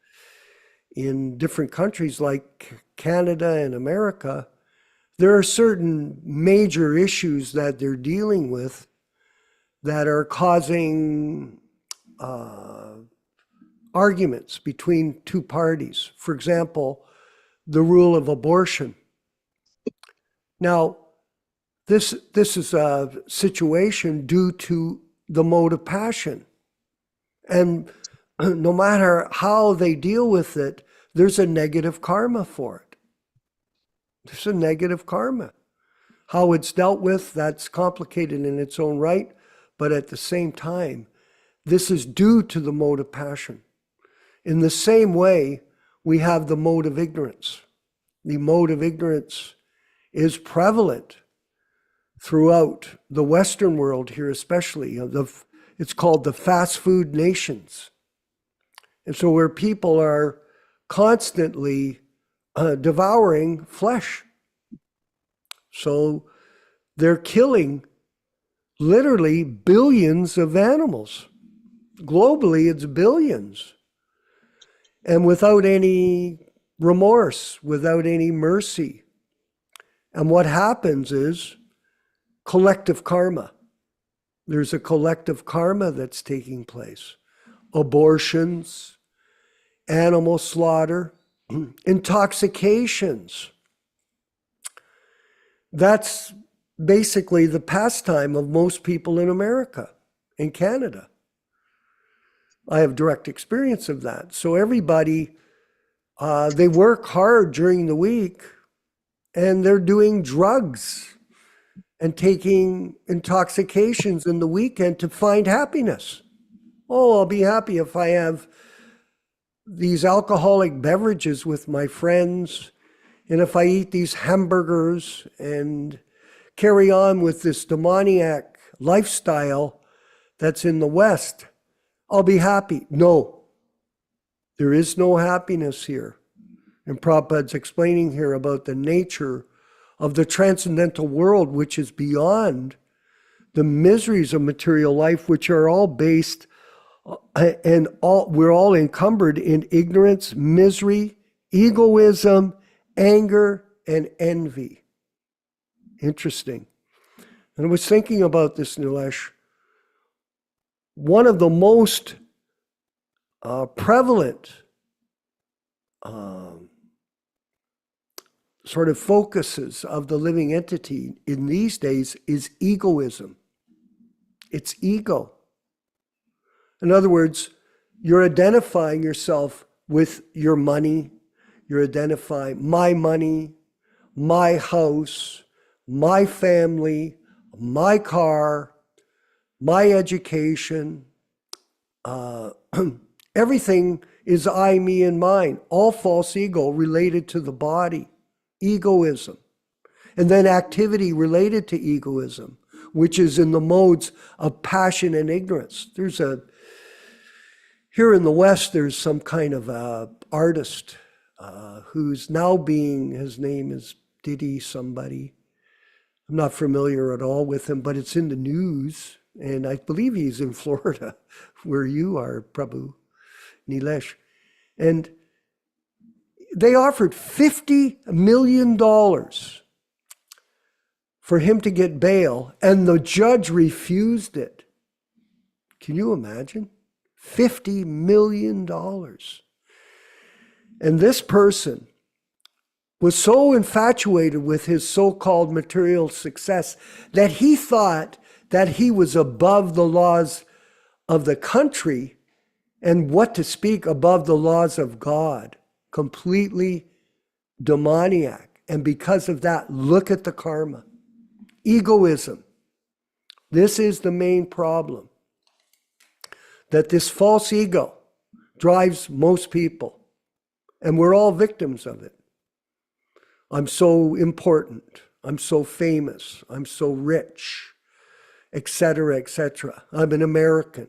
in different countries like Canada and America. There are certain major issues that they're dealing with that are causing arguments between 2 parties. For example, the rule of abortion. Now, this is a situation due to the mode of passion. And no matter how they deal with it, there's a negative karma for it. There's a negative karma. How it's dealt with, that's complicated in its own right. But at the same time, This is due to the mode of passion. In the same way, we have the mode of ignorance. The mode of ignorance is prevalent throughout the Western world here, especially. It's called the fast food nations. And so where people are constantly devouring flesh. So they're killing literally billions of animals. Globally, it's billions. And without any remorse, without any mercy. And what happens is collective karma. There's a collective karma that's taking place. Abortions, animal slaughter, intoxications. That's basically the pastime of most people in America, in Canada. I have direct experience of that. So everybody, they work hard during the week and they're doing drugs and taking intoxications in the weekend to find happiness. Oh, I'll be happy if I have these alcoholic beverages with my friends, and if I eat these hamburgers and carry on with this demoniac lifestyle that's in the West, I'll be happy. No, there is no happiness here. And Prabhupada's explaining here about the nature of the transcendental world, which is beyond the miseries of material life, which are all based and we're all encumbered in ignorance, misery, egoism, anger, and envy. Interesting. And I was thinking about this, Nilesh. One of the most prevalent sort of focuses of the living entity in these days is egoism. It's ego. In other words, you're identifying yourself with your money. You're identifying my money, my house, my family, my car, my education. Everything is I, me, and mine. All false ego related to the body. Egoism. And then activity related to egoism, which is in the modes of passion and ignorance. Here in the West, there's some kind of artist who's now his name is Diddy somebody. I'm not familiar at all with him, but it's in the news. And I believe he's in Florida, where you are, Prabhu, Nilesh. And they offered $50 million for him to get bail, and the judge refused it. Can you imagine? $50 million. And this person was so infatuated with his so-called material success that he thought that he was above the laws of the country, and what to speak above the laws of God. Completely demoniac. And because of that, look at the karma. Egoism. This is the main problem. That this false ego drives most people. And we're all victims of it. I'm so important. I'm so famous. I'm so rich, etc., etc. I'm an American.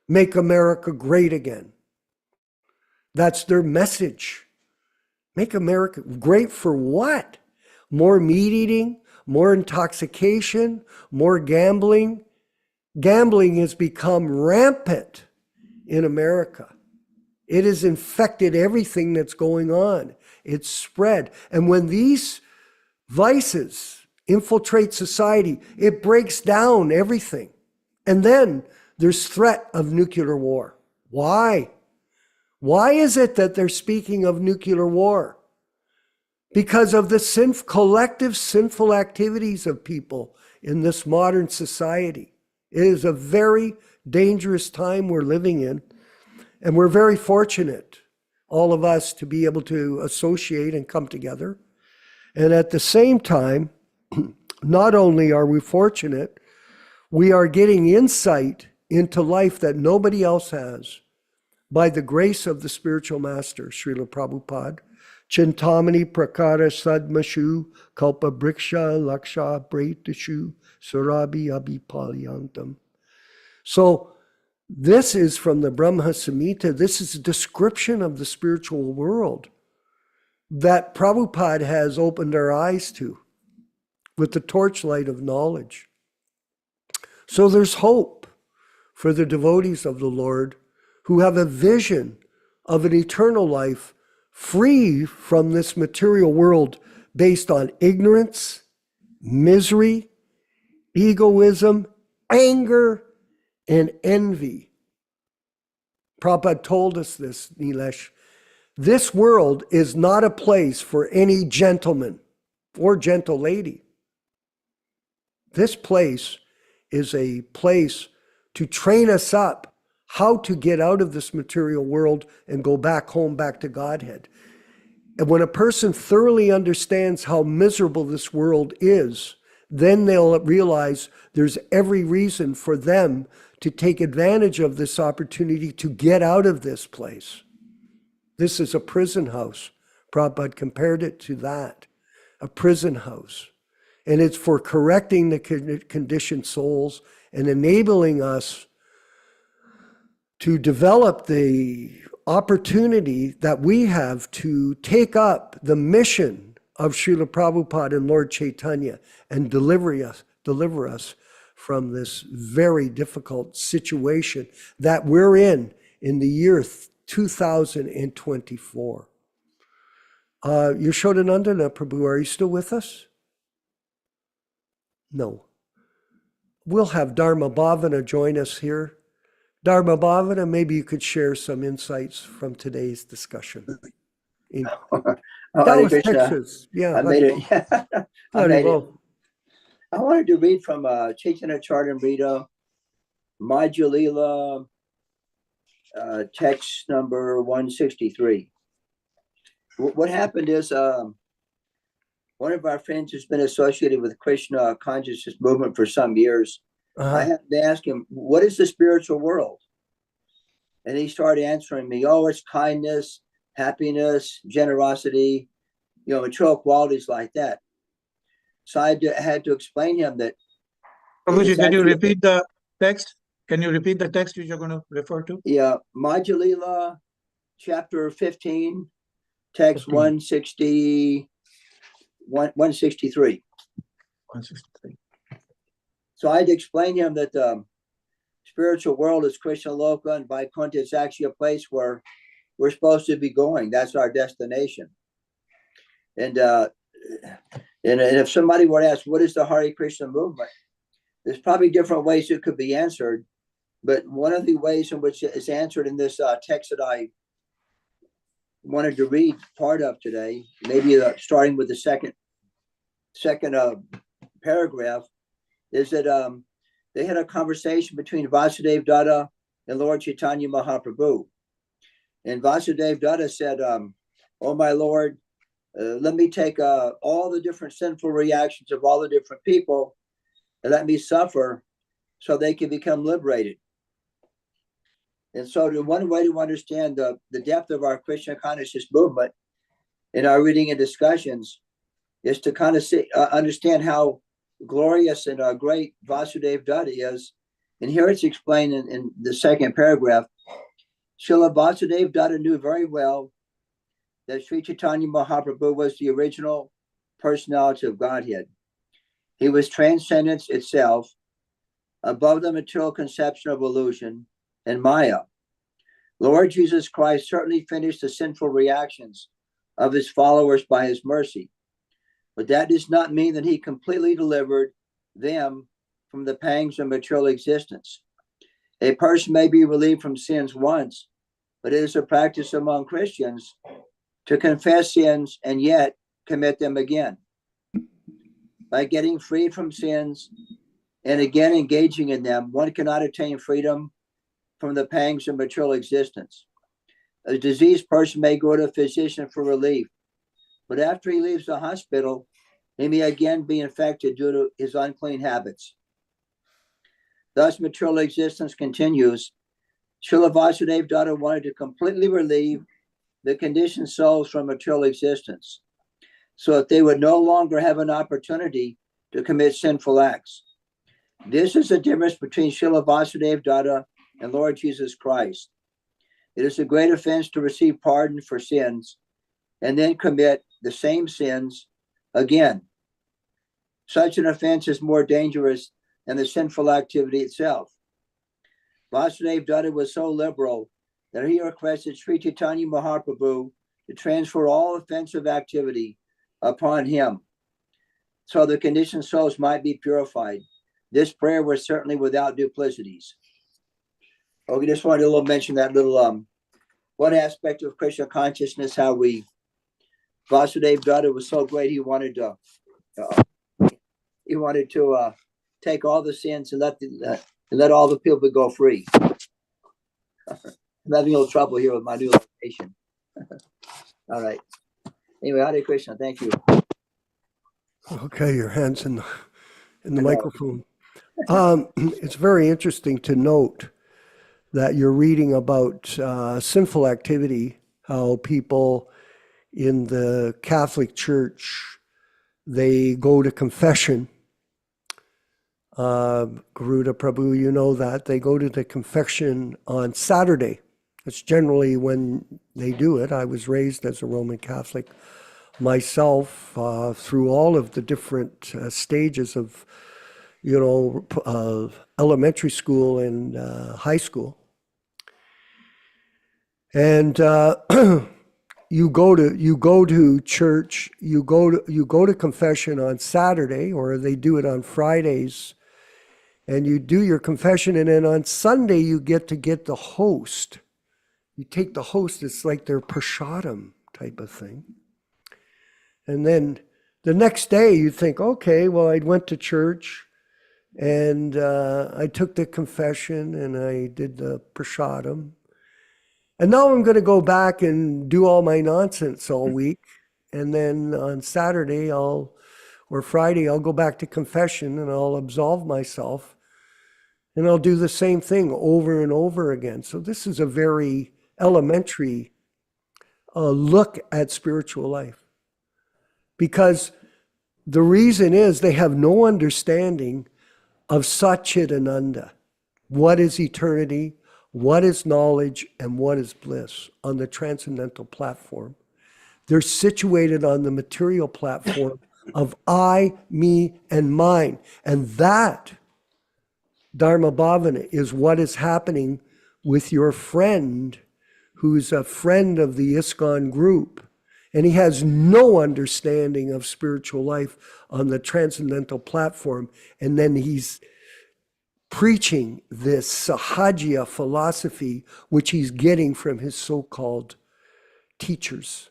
Make America great again. That's their message. Make America great for what? More meat eating, more intoxication, more gambling. Gambling has become rampant in America. It has infected everything that's going on. It's spread. And when these vices infiltrate society, it breaks down everything. And then there's threat of nuclear war. Why? Why is it that they're speaking of nuclear war? Because of the collective sinful activities of people in this modern society. It is a very dangerous time we're living in. And we're very fortunate, all of us, to be able to associate and come together. And at the same time, not only are we fortunate, we are getting insight into life that nobody else has by the grace of the spiritual master, Srila Prabhupada. Chintamani prakara sadmashu kalpa briksha laksha braitashu surabi abhipalyantam. So this is from the Brahma Samhita. This is a description of the spiritual world that Prabhupada has opened our eyes to with the torchlight of knowledge. So there's hope for the devotees of the Lord who have a vision of an eternal life free from this material world based on ignorance, misery, egoism, anger, and envy. Prabhupada told us this, Nilesh. This world is not a place for any gentleman or gentle lady. This place is a place to train us up how to get out of this material world and go back home, back to Godhead. And when a person thoroughly understands how miserable this world is, then they'll realize there's every reason for them to take advantage of this opportunity to get out of this place. This is a prison house. Prabhupada compared it to that, a prison house. And it's for correcting the conditioned souls and enabling us to develop the opportunity that we have to take up the mission of Srila Prabhupada and Lord Chaitanya and deliver us from this very difficult situation that we're in the year 2024. Yaśodā-nandana Prabhu, are you still with us? No. We'll have Dharma Bhavana join us here. Dharma Bhavana, maybe you could share some insights from today's discussion. Hare Krishna. Texas. Yeah. I made it. I made it. I wanted to read from Caitanya-caritāmṛta, Madhya-lila, text number 163. What happened is one of our friends who's been associated with Krishna Consciousness movement for some years, I had to ask him, what is the spiritual world? And he started answering me, oh, it's kindness, happiness, generosity, material qualities like that. So I had to explain him that. Prabhuji, can you repeat the text? Can you repeat the text which you're going to refer to? Yeah, Madhya-lila, chapter 15, text 163. 163. So I had to explain to him that the spiritual world is Krishna Loka, and Vaikuntha is actually a place where we're supposed to be going. That's our destination. And if somebody were to ask, what is the Hare Krishna movement? There's probably different ways it could be answered, but one of the ways in which it's answered in this text that I wanted to read part of today, maybe starting with the second paragraph, is that they had a conversation between Vasudev Datta and Lord Chaitanya Mahaprabhu. And Vasudev Datta said, oh my Lord, let me take all the different sinful reactions of all the different people and let me suffer so they can become liberated. And so one way to understand the depth of our Krishna consciousness movement in our reading and discussions is to kind of understand how glorious and great Vasudev Datta is. And here it's explained in the second paragraph. Srila Vasudev Datta knew very well that Sri Chaitanya Mahaprabhu was the original personality of Godhead. He was transcendence itself, above the material conception of illusion and Maya. Lord Jesus Christ certainly finished the sinful reactions of his followers by his mercy. But that does not mean that he completely delivered them from the pangs of material existence. A person may be relieved from sins once, but it is a practice among Christians to confess sins and yet commit them again. By getting freed from sins and again engaging in them, one cannot attain freedom from the pangs of material existence. A diseased person may go to a physician for relief, but after he leaves the hospital, he may again be infected due to his unclean habits. thus material existence continues, Srila Vasudeva Dada wanted to completely relieve the conditioned souls from material existence, so that they would no longer have an opportunity to commit sinful acts. This is the difference between Srila Vasudeva Dada and Lord Jesus Christ. It is a great offense to receive pardon for sins and then commit the same sins again. Such an offense is more dangerous than the sinful activity itself. Vasudeva Dada was so liberal that he requested Sri Chaitanya Mahaprabhu to transfer all offensive activity upon him, so the conditioned souls might be purified. This prayer was certainly without duplicities. Okay, just wanted to mention that little one aspect of Krishna consciousness, how Vasudeva Dada was so great, he wanted to take all the sins and let all the people go free. I'm having a little trouble here with my new location. All right. Anyway, Hare Krishna. Thank you. Okay, your hands in the microphone. It's very interesting to note that you're reading about sinful activity, how people in the Catholic Church, they go to confession. Garuda Prabhu, you know that. They go to the confession on Saturday. That's generally when they do it. I was raised as a Roman Catholic myself through all of the different stages of, elementary school and high school. And you go to church, you go to confession on Saturday, or they do it on Fridays, and you do your confession, and then on Sunday you get the host. You take the host, it's like their prasadam type of thing. And then the next day you think, okay, well, I went to church and I took the confession and I did the prasadam. And now I'm going to go back and do all my nonsense all week. And then on Saturday or Friday, I'll go back to confession and I'll absolve myself. And I'll do the same thing over and over again. So this is a very elementary look at spiritual life. Because the reason is they have no understanding of Satchidananda. What is eternity? What is knowledge? And what is bliss on the transcendental platform? They're situated on the material platform of I, me, and mine. And that Dharma Bhavana is what is happening with your friend who's a friend of the ISKCON group. And he has no understanding of spiritual life on the transcendental platform. And then he's preaching this Sahajya philosophy, which he's getting from his so-called teachers.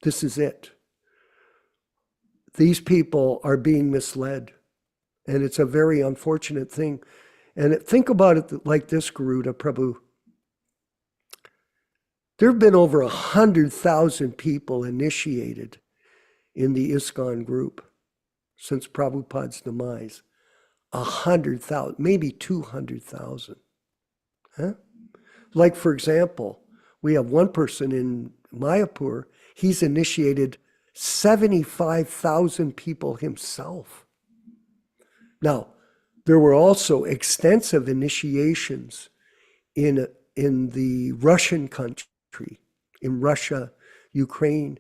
This is it. These people are being misled. And it's a very unfortunate thing. And think about it like this, Garuda Prabhu. There have been over 100,000 people initiated in the ISKCON group since Prabhupada's demise. 100,000, maybe 200,000. Huh? Like, for example, we have one person in Mayapur, he's initiated 75,000 people himself. Now, there were also extensive initiations in the Russian country, in Russia, Ukraine,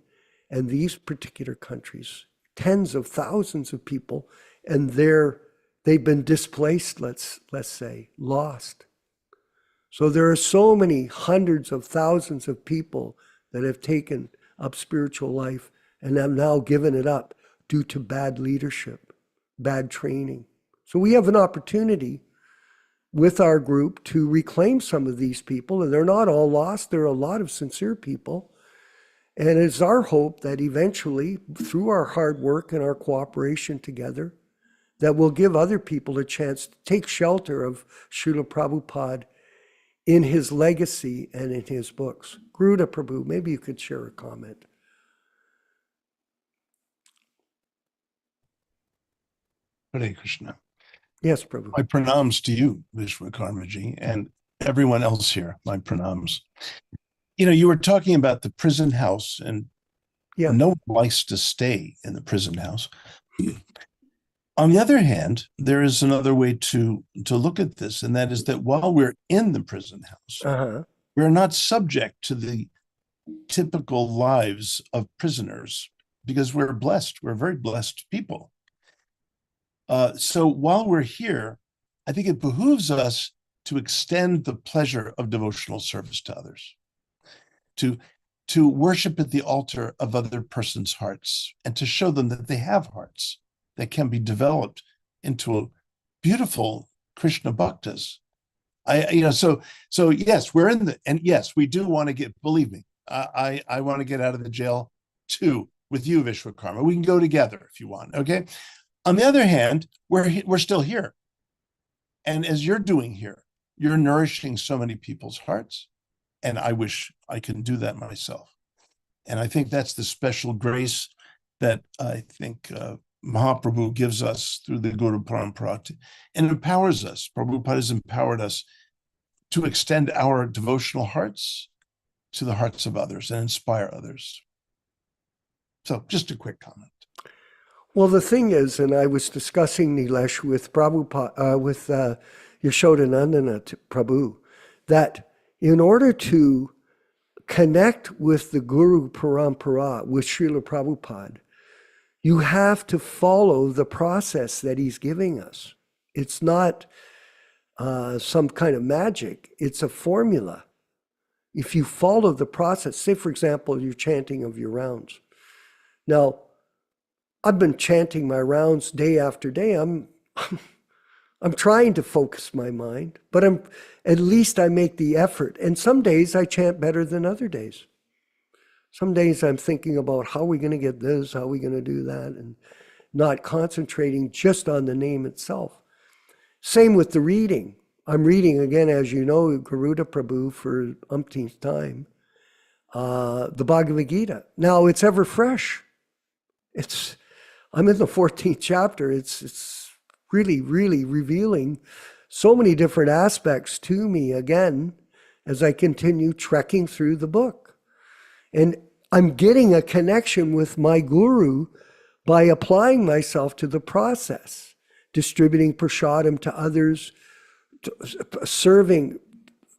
and these particular countries, tens of thousands of people, and they've been displaced, let's say, lost. So there are so many hundreds of thousands of people that have taken up spiritual life and have now given it up due to bad leadership, bad training. So we have an opportunity with our group to reclaim some of these people, and they're not all lost. There are a lot of sincere people. And it's our hope that eventually, through our hard work and our cooperation together, that will give other people a chance to take shelter of Srila Prabhupada in his legacy and in his books. Garuda Prabhu, maybe you could share a comment. Hare Krishna. Yes, Prabhu. My pranams to you, Vishwakarmaji, and everyone else here. My pranams. You know, you were talking about the prison house, and Yeah. no one likes to stay in the prison house. On the other hand, there is another way to look at this, and that is that while we're in the prison house, Uh-huh. we're not subject to the typical lives of prisoners because we're blessed. We're very blessed people. So while we're here, I think it behooves us to extend the pleasure of devotional service to others, to worship at the altar of other persons' hearts, and to show them that they have hearts that can be developed into beautiful Krishna bhaktas. So yes, we're in and yes, we do want to get, believe me, I want to get out of the jail too with you, Vishwakarma. We can go together if you want, okay? On the other hand, we're still here. And as you're doing here, you're nourishing so many people's hearts. And I wish I could do that myself. And I think that's the special grace that I think Mahaprabhu gives us through the Guru Parampara and empowers us. Prabhupada has empowered us to extend our devotional hearts to the hearts of others and inspire others. So just a quick comment. Well, the thing is, and I was discussing Nilesh with Prabhupada, with Yaśodā-nandana Prabhu, that in order to connect with the Guru Parampara, with Srila Prabhupada, you have to follow the process that he's giving us. It's not some kind of magic. It's a formula. If you follow the process, say, for example, you're chanting of your rounds. Now, I've been chanting my rounds day after day. I'm trying to focus my mind, but at least I make the effort. And some days I chant better than other days. Some days I'm thinking about how are we going to get this, how are we going to do that, and not concentrating just on the name itself. Same with the reading. I'm reading again, as you know, Garuda Prabhu for umpteenth time, the Bhagavad Gita. Now it's ever fresh. I'm in the 14th chapter. It's really, really revealing so many different aspects to me again as I continue trekking through the book. And I'm getting a connection with my guru by applying myself to the process, distributing prasadam to others, serving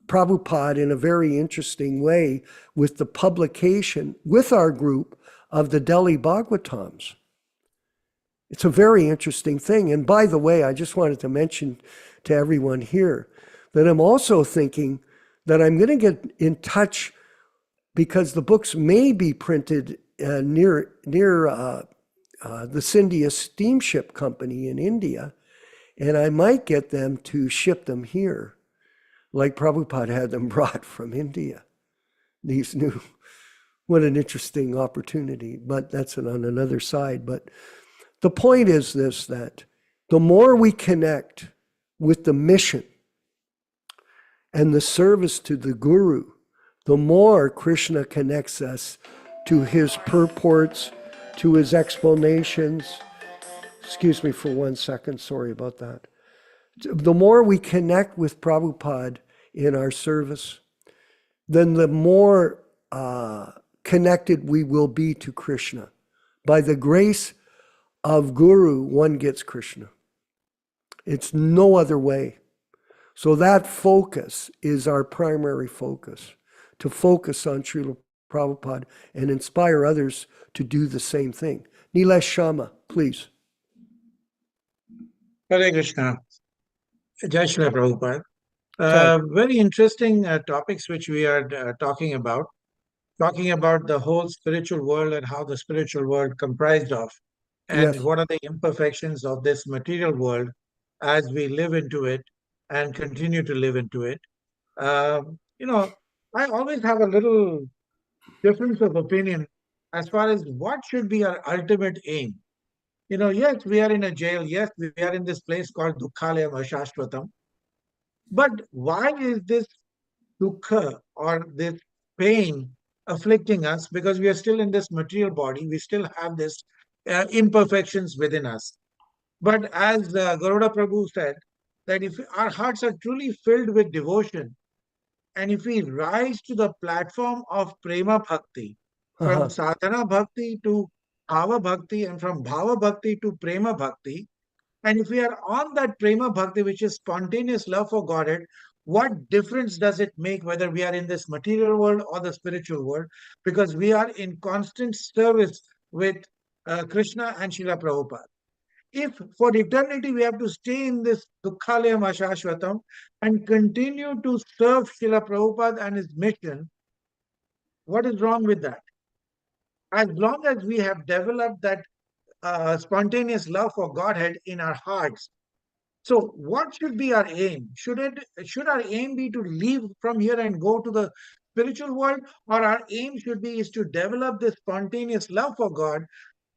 Prabhupada in a very interesting way with the publication with our group of the Delhi Bhagavatams. It's a very interesting thing. And by the way, I just wanted to mention to everyone here that I'm also thinking that I'm going to get in touch because the books may be printed near the Scindia Steamship Company in India, and I might get them to ship them here, like Prabhupada had them brought from India. These new, what an interesting opportunity, but that's on another side. But the point is this, that the more we connect with the mission and the service to the Guru, the more Krishna connects us to his purports, to his explanations. Excuse me for 1 second, sorry about that. The more we connect with Prabhupada in our service, then the more connected we will be to Krishna. By the grace of Guru, one gets Krishna. It's no other way. So that focus is our primary focus, to focus on Srila Prabhupada and inspire others to do the same thing. Nilesh Sharma, please. Hare Krishna. Jai Srila Prabhupada. Very interesting topics which we are talking about the whole spiritual world and how the spiritual world comprised of, and Yes. what are the imperfections of this material world as we live into it and continue to live into it. I always have a little difference of opinion as far as what should be our ultimate aim. Yes, we are in a jail. Yes, we are in this place called Dukkhalayam Ashashvatam. But why is this dukkha or this pain afflicting us? Because we are still in this material body. We still have this imperfections within us. But as Garuda Prabhu said, that if our hearts are truly filled with devotion, and if we rise to the platform of prema bhakti, from sadhana bhakti to bhava bhakti, and from bhava bhakti to prema bhakti, and if we are on that prema bhakti, which is spontaneous love for Godhead, what difference does it make whether we are in this material world or the spiritual world? Because we are in constant service with Krishna and Srila Prabhupada. If for eternity we have to stay in this Dukkhalayam Ashashvatam and continue to serve Srila Prabhupada and his mission, what is wrong with that? As long as we have developed that spontaneous love for Godhead in our hearts. So what should be our aim? Should our aim be to leave from here and go to the spiritual world, or our aim should be is to develop this spontaneous love for God?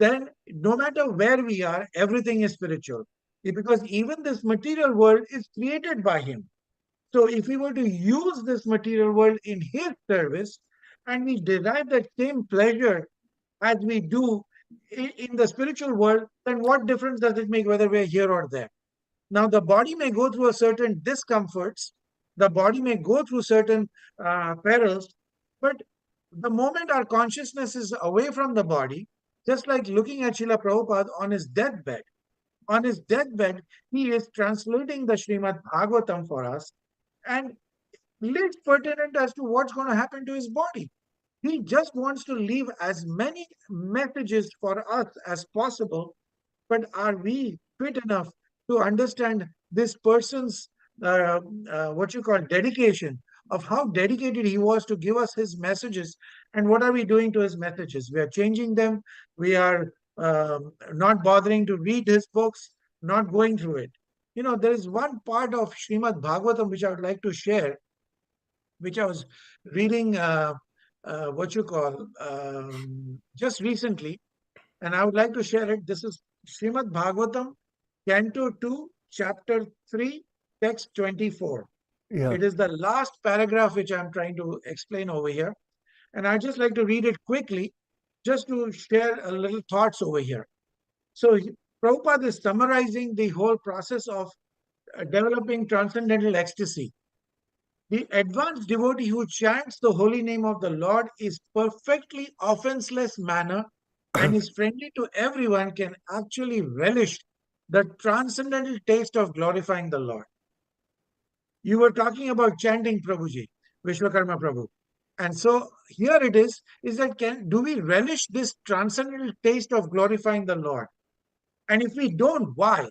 Then no matter where we are, everything is spiritual. Because even this material world is created by him. So if we were to use this material world in his service, and we derive that same pleasure as we do in the spiritual world, then what difference does it make whether we're here or there? Now, the body may go through a certain discomforts, the body may go through certain perils, but the moment our consciousness is away from the body, just like looking at Srila Prabhupada on his deathbed. On his deathbed, he is translating the Srimad Bhagavatam for us, and little pertinent as to what's going to happen to his body. He just wants to leave as many messages for us as possible, but are we fit enough to understand this person's dedication, of how dedicated he was to give us his messages, and what are we doing to his messages? We are changing them. We are not bothering to read his books, not going through it. You know, there is one part of Srimad Bhagavatam which I would like to share, which I was reading just recently, and I would like to share it. This is Srimad Bhagavatam, Canto 2, Chapter 3, Text 24. Yeah. It is the last paragraph which I'm trying to explain over here. And I'd just like to read it quickly, just to share a little thoughts over here. So Prabhupada is summarizing the whole process of developing transcendental ecstasy. The advanced devotee who chants the holy name of the Lord is perfectly offenseless manner and is friendly to everyone, can actually relish the transcendental taste of glorifying the Lord. You were talking about chanting, Prabhuji, Vishwakarma Prabhu. And so here it is that do we relish this transcendental taste of glorifying the Lord? And if we don't, why?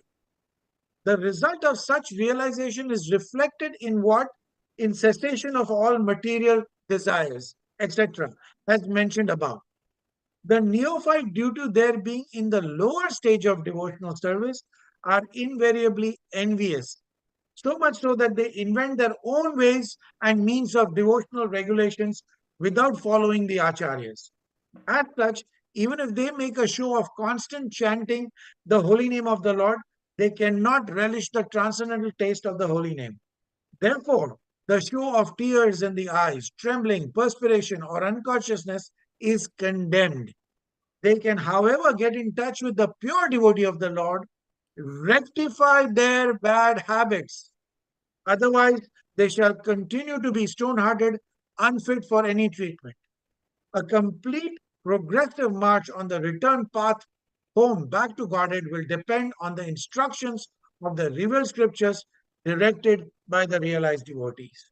The result of such realization is reflected in what? In cessation of all material desires, etc., as mentioned above. The neophyte, due to their being in the lower stage of devotional service, are invariably envious, so much so that they invent their own ways and means of devotional regulations without following the acharyas. As such, even if they make a show of constant chanting the holy name of the Lord, they cannot relish the transcendental taste of the holy name. Therefore, the show of tears in the eyes, trembling, perspiration, or unconsciousness is condemned. They can, however, get in touch with the pure devotee of the Lord, rectify their bad habits. Otherwise, they shall continue to be stone-hearted, unfit for any treatment. A complete progressive march on the return path home back to Godhead will depend on the instructions of the revealed scriptures directed by the realized devotees.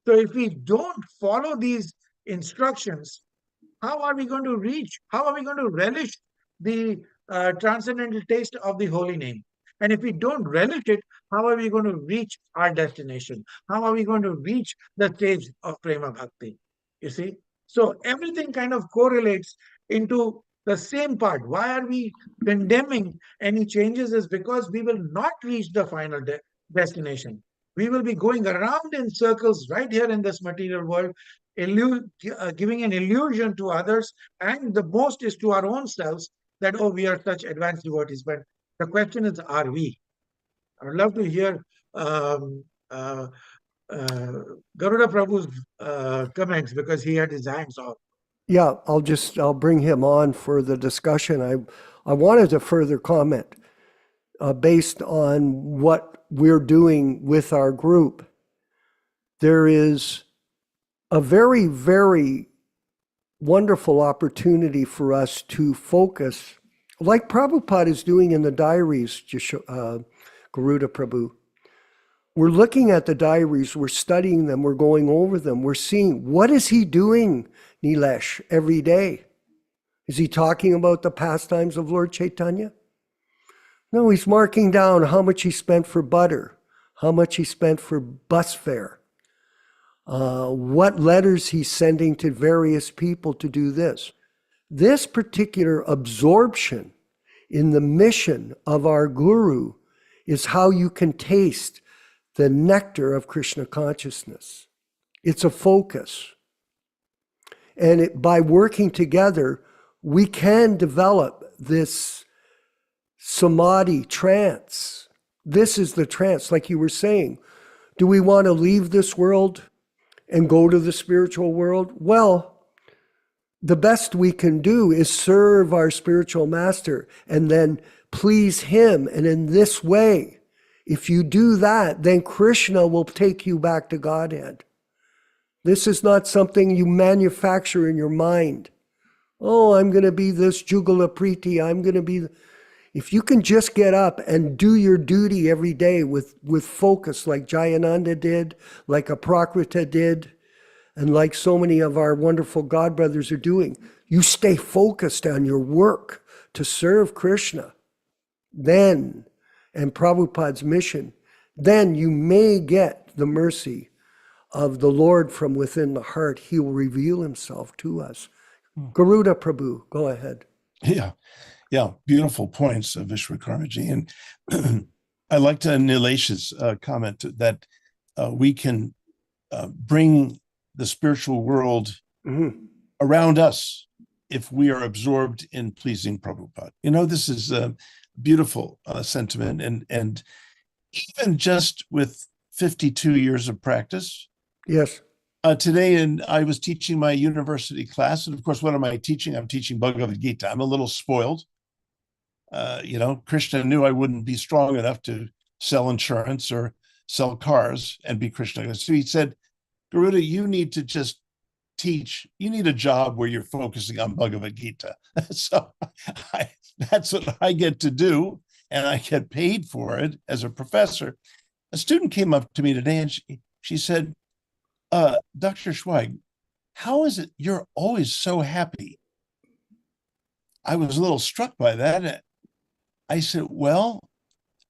So if we don't follow these instructions, how are we going to reach? How are we going to relish the transcendental taste of the holy name? And if we don't relish it, how are we going to reach our destination? How are we going to reach the stage of Prema Bhakti? You see? So everything kind of correlates into the same part. Why are we condemning any changes? Is because we will not reach the final destination. We will be going around in circles right here in this material world, giving an illusion to others, and the most is to our own selves that, oh, we are such advanced devotees. But the question is, are we? I would love to hear Garuda Prabhu's comments, because he had his hands off. Yeah, I'll bring him on for the discussion. I wanted to further comment. based on what we're doing with our group, there is a very, very wonderful opportunity for us to focus, like Prabhupada is doing in the diaries, Garuda Prabhu. We're looking at the diaries, we're studying them, we're going over them, we're seeing what is he doing, Nilesh, every day. Is he talking about the pastimes of Lord Chaitanya? No, he's marking down how much he spent for butter, how much he spent for bus fare, what letters he's sending to various people to do this. This particular absorption in the mission of our guru is how you can taste the nectar of Krishna consciousness. It's a focus. And by working together, we can develop this samadhi trance. This is the trance, like you were saying. Do we want to leave this world and go to the spiritual world? Well, the best we can do is serve our spiritual master and then please him. And in this way, if you do that, then Krishna will take you back to Godhead. This is not something you manufacture in your mind. Oh, I'm going to be this Jugala Priti. I'm going to be... If you can just get up and do your duty every day with focus, like Jayananda did, like Aprakrita did, and like so many of our wonderful God brothers are doing, you stay focused on your work to serve Krishna, then, and Prabhupada's mission, then you may get the mercy of the Lord from within the heart. He will reveal himself to us. Garuda Prabhu, go ahead. Yeah, beautiful points, Vishwakarmaji. And I liked Nilesh's comment that we can bring the spiritual world around us if we are absorbed in pleasing Prabhupada. You know, this is a beautiful sentiment. And even just with 52 years of practice. Yes. Today, and I was teaching my university class. And of course, what am I teaching? I'm teaching Bhagavad Gita. I'm a little spoiled. Krishna knew I wouldn't be strong enough to sell insurance or sell cars and be Krishna. So he said, Garuda, you need to just teach. You need a job where you're focusing on Bhagavad Gita. So that's what I get to do. And I get paid for it as a professor. A student came up to me today and she said, Dr. Schweig, how is it you're always so happy? I was a little struck by that. I said, well,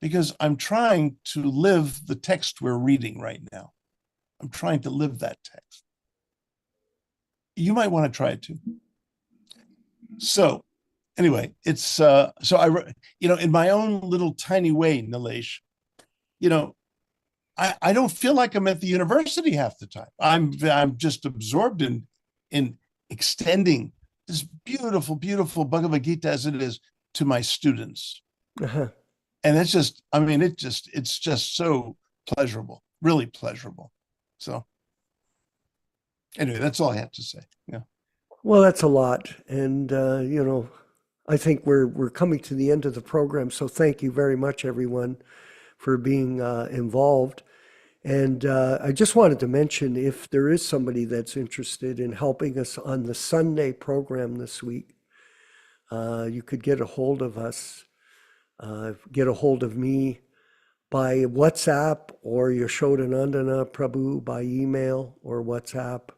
because I'm trying to live the text we're reading right now. I'm trying to live that text. You might want to try it too. So anyway, it's, so I, in my own little tiny way, Nilesh, I don't feel like I'm at the university half the time. I'm just absorbed in extending this beautiful, beautiful Bhagavad Gita as it is to my students. And it's just, it's just so pleasurable, really pleasurable. So anyway, that's all I have to say. Yeah. Well, that's a lot. And, I think we're coming to the end of the program. So thank you very much, everyone, for being involved. And I just wanted to mention, if there is somebody that's interested in helping us on the Sunday program this week, you could get a hold of us, get a hold of me by WhatsApp or Yaśodā-nandana Prabhu by email or WhatsApp,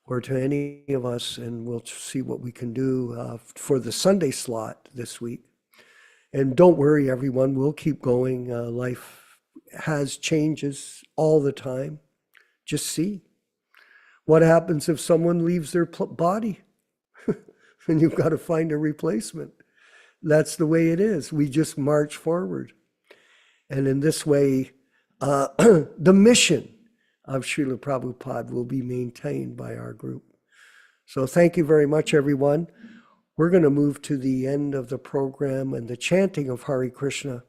or to any of us, and we'll see what we can do for the Sunday slot this week. And don't worry, everyone, we'll keep going. Life has changes all the time. Just see what happens if someone leaves their body and you've got to find a replacement. That's the way it is. We just march forward. And in this way, the mission of Srila Prabhupada will be maintained by our group. So thank you very much, everyone. We're going to move to the end of the program and the chanting of Hare Krishna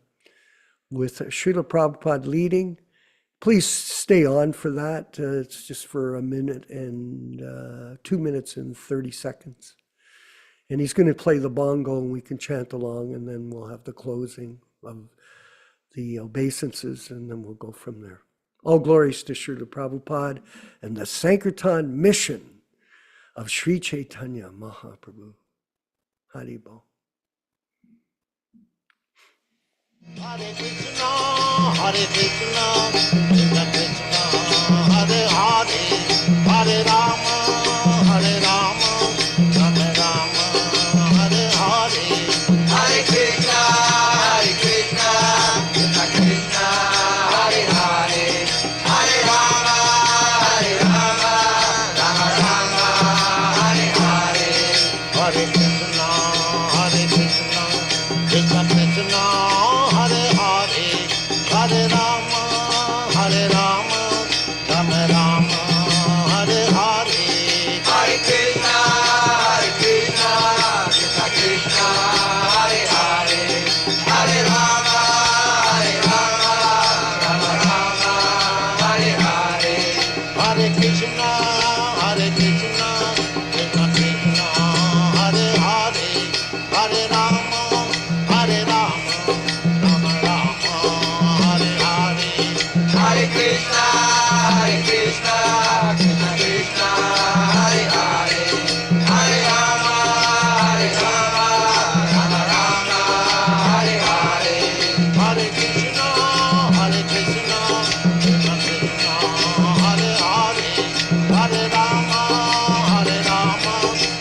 with Srila Prabhupada leading. Please stay on for that. It's just for a minute and 2 minutes and 30 seconds. And he's going to play the bongo and we can chant along, and then we'll have the closing. the obeisances, and then we'll go from there. All glories to Srila Prabhupada and the Sankirtan mission of Sri Chaitanya Mahaprabhu. Haribol. Hare Krishna, Hare Krishna, Krishna Krishna, Hare Hare, Hare Rama, Hare Rama, Rama Rama, Hare Hare. Hare Krishna, Hare Krishna, Krishna Krishna, Hare Hare, Hare Rama, Hare Rama, Rama Rama, Hare Hare. Hare Krishna, Hare Krishna, Krishna Krishna, Hare Hare, Hare Rama, Hare Rama, Rama Rama, Hare Hare. Hare Krishna, Hare Krishna, Krishna Krishna, Hare Hare, Hare Rama, Hare Rama, Rama Rama, Hare Hare. Hare Krishna, Hare Krishna, Krishna Krishna, Hare Hare, Hare Rama, Hare Rama, Rama Rama, Hare Hare. Hare Krishna, Hare Krishna, Krishna Krishna, Hare Hare, Hare Rama, Hare Rama, Rama Rama, Hare Hare. Hare Krishna, Hare Krishna, Krishna Krishna, Hare Hare, Hare Rama, Hare Rama,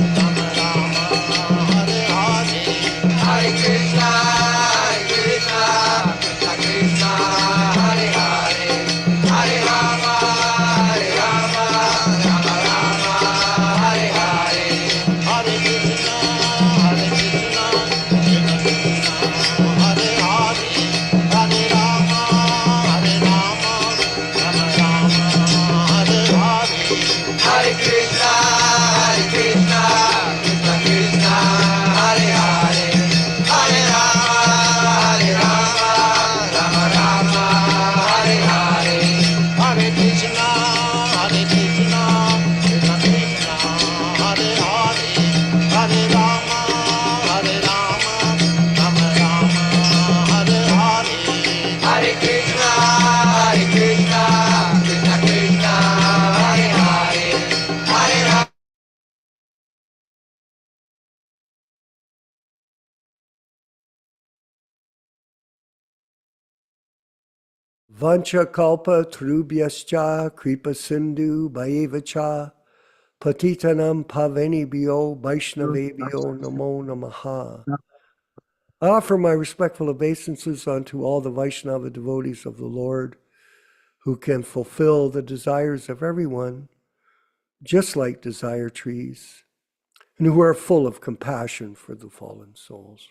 Rama Rama, Hare Hare. Hare Krishna, Hare Krishna, Krishna Krishna, Hare Hare, Hare Rama, Hare Rama, Rama Rama, Hare Hare. Hare Krishna, Hare Krishna, Krishna Krishna, Hare Hare, Hare Rama, Hare Rama, Rama Rama, Hare Hare. Hare Krishna, Hare Krishna, Krishna Krishna, Hare Hare, Hare Rama, Hare Rama, Rama Rama, Hare Hare. Hare Krishna, Hare Krishna, Krishna Krishna, Hare Hare, Hare Rama, Hare Rama, Rama Rama, Hare Hare. Hare Krishna, Hare Krishna, Krishna Krishna, Hare Hare, Hare Rama. Vancha kalpa trubhyascha kripa sindhu bhayevacha patitanam pavenibhyo vaishnavebhyo namo namaha. I offer my respectful obeisances unto all the Vaishnava devotees of the Lord who can fulfill the desires of everyone, just like desire trees, and who are full of compassion for the fallen souls.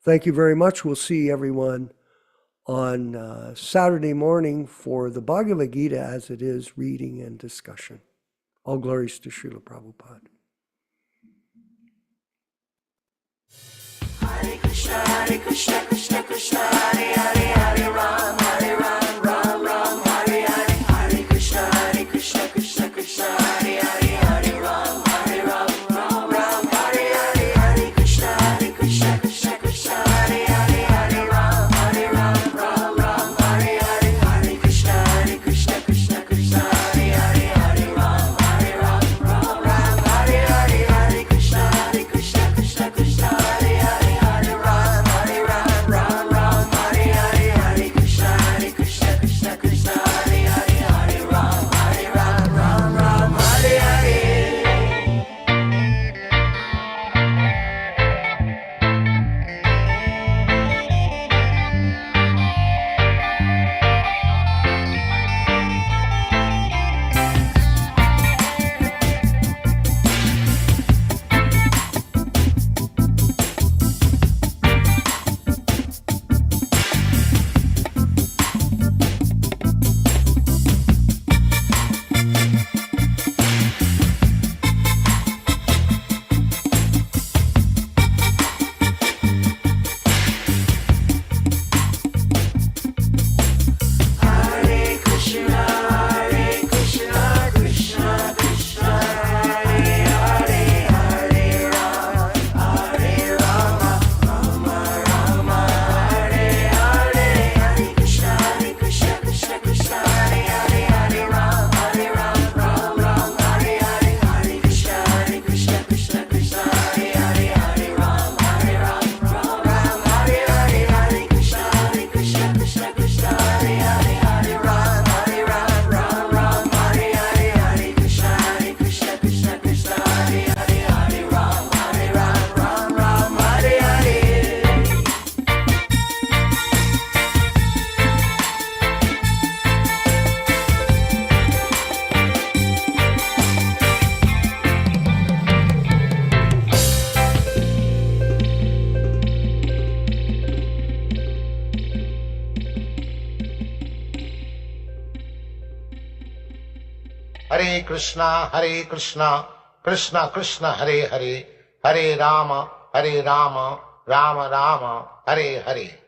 Thank you very much. We'll see everyone on Saturday morning for the Bhagavad Gita as it is, reading and discussion. All glories to Srila Prabhupada. Hare Krishna, Krishna Krishna, Hare Hare, Hare Ram, Ram Ram, Hare Hare. Hare Krishna, Krishna Krishna, Hare Hare, Hare Ram, Ram Hare Hare. Hare Krishna, Krishna Krishna, Hare Hare, Hare Ram, Ram Hare Hare. Hare Krishna, Krishna Krishna, Hare Hare, Hare Ram, Ram Hare Hare. Hare Krishna, Krishna Krishna, Hare Hare, Hare Ram, Ram Hare Hare. Hare Krishna, Krishna Krishna Hare Hare Hare Ram Ram Ram Hare Hare Hare Krishna Krishna Krishna Hare Hare Hare Ram Ram Hare Hare Hare Krishna Krishna Krishna Hare Hare Hare Ram Ram Hare Hare. Hare Krishna, Krishna Krishna, Hare Hare, Hare Rama, Rama Rama, Hare Hare.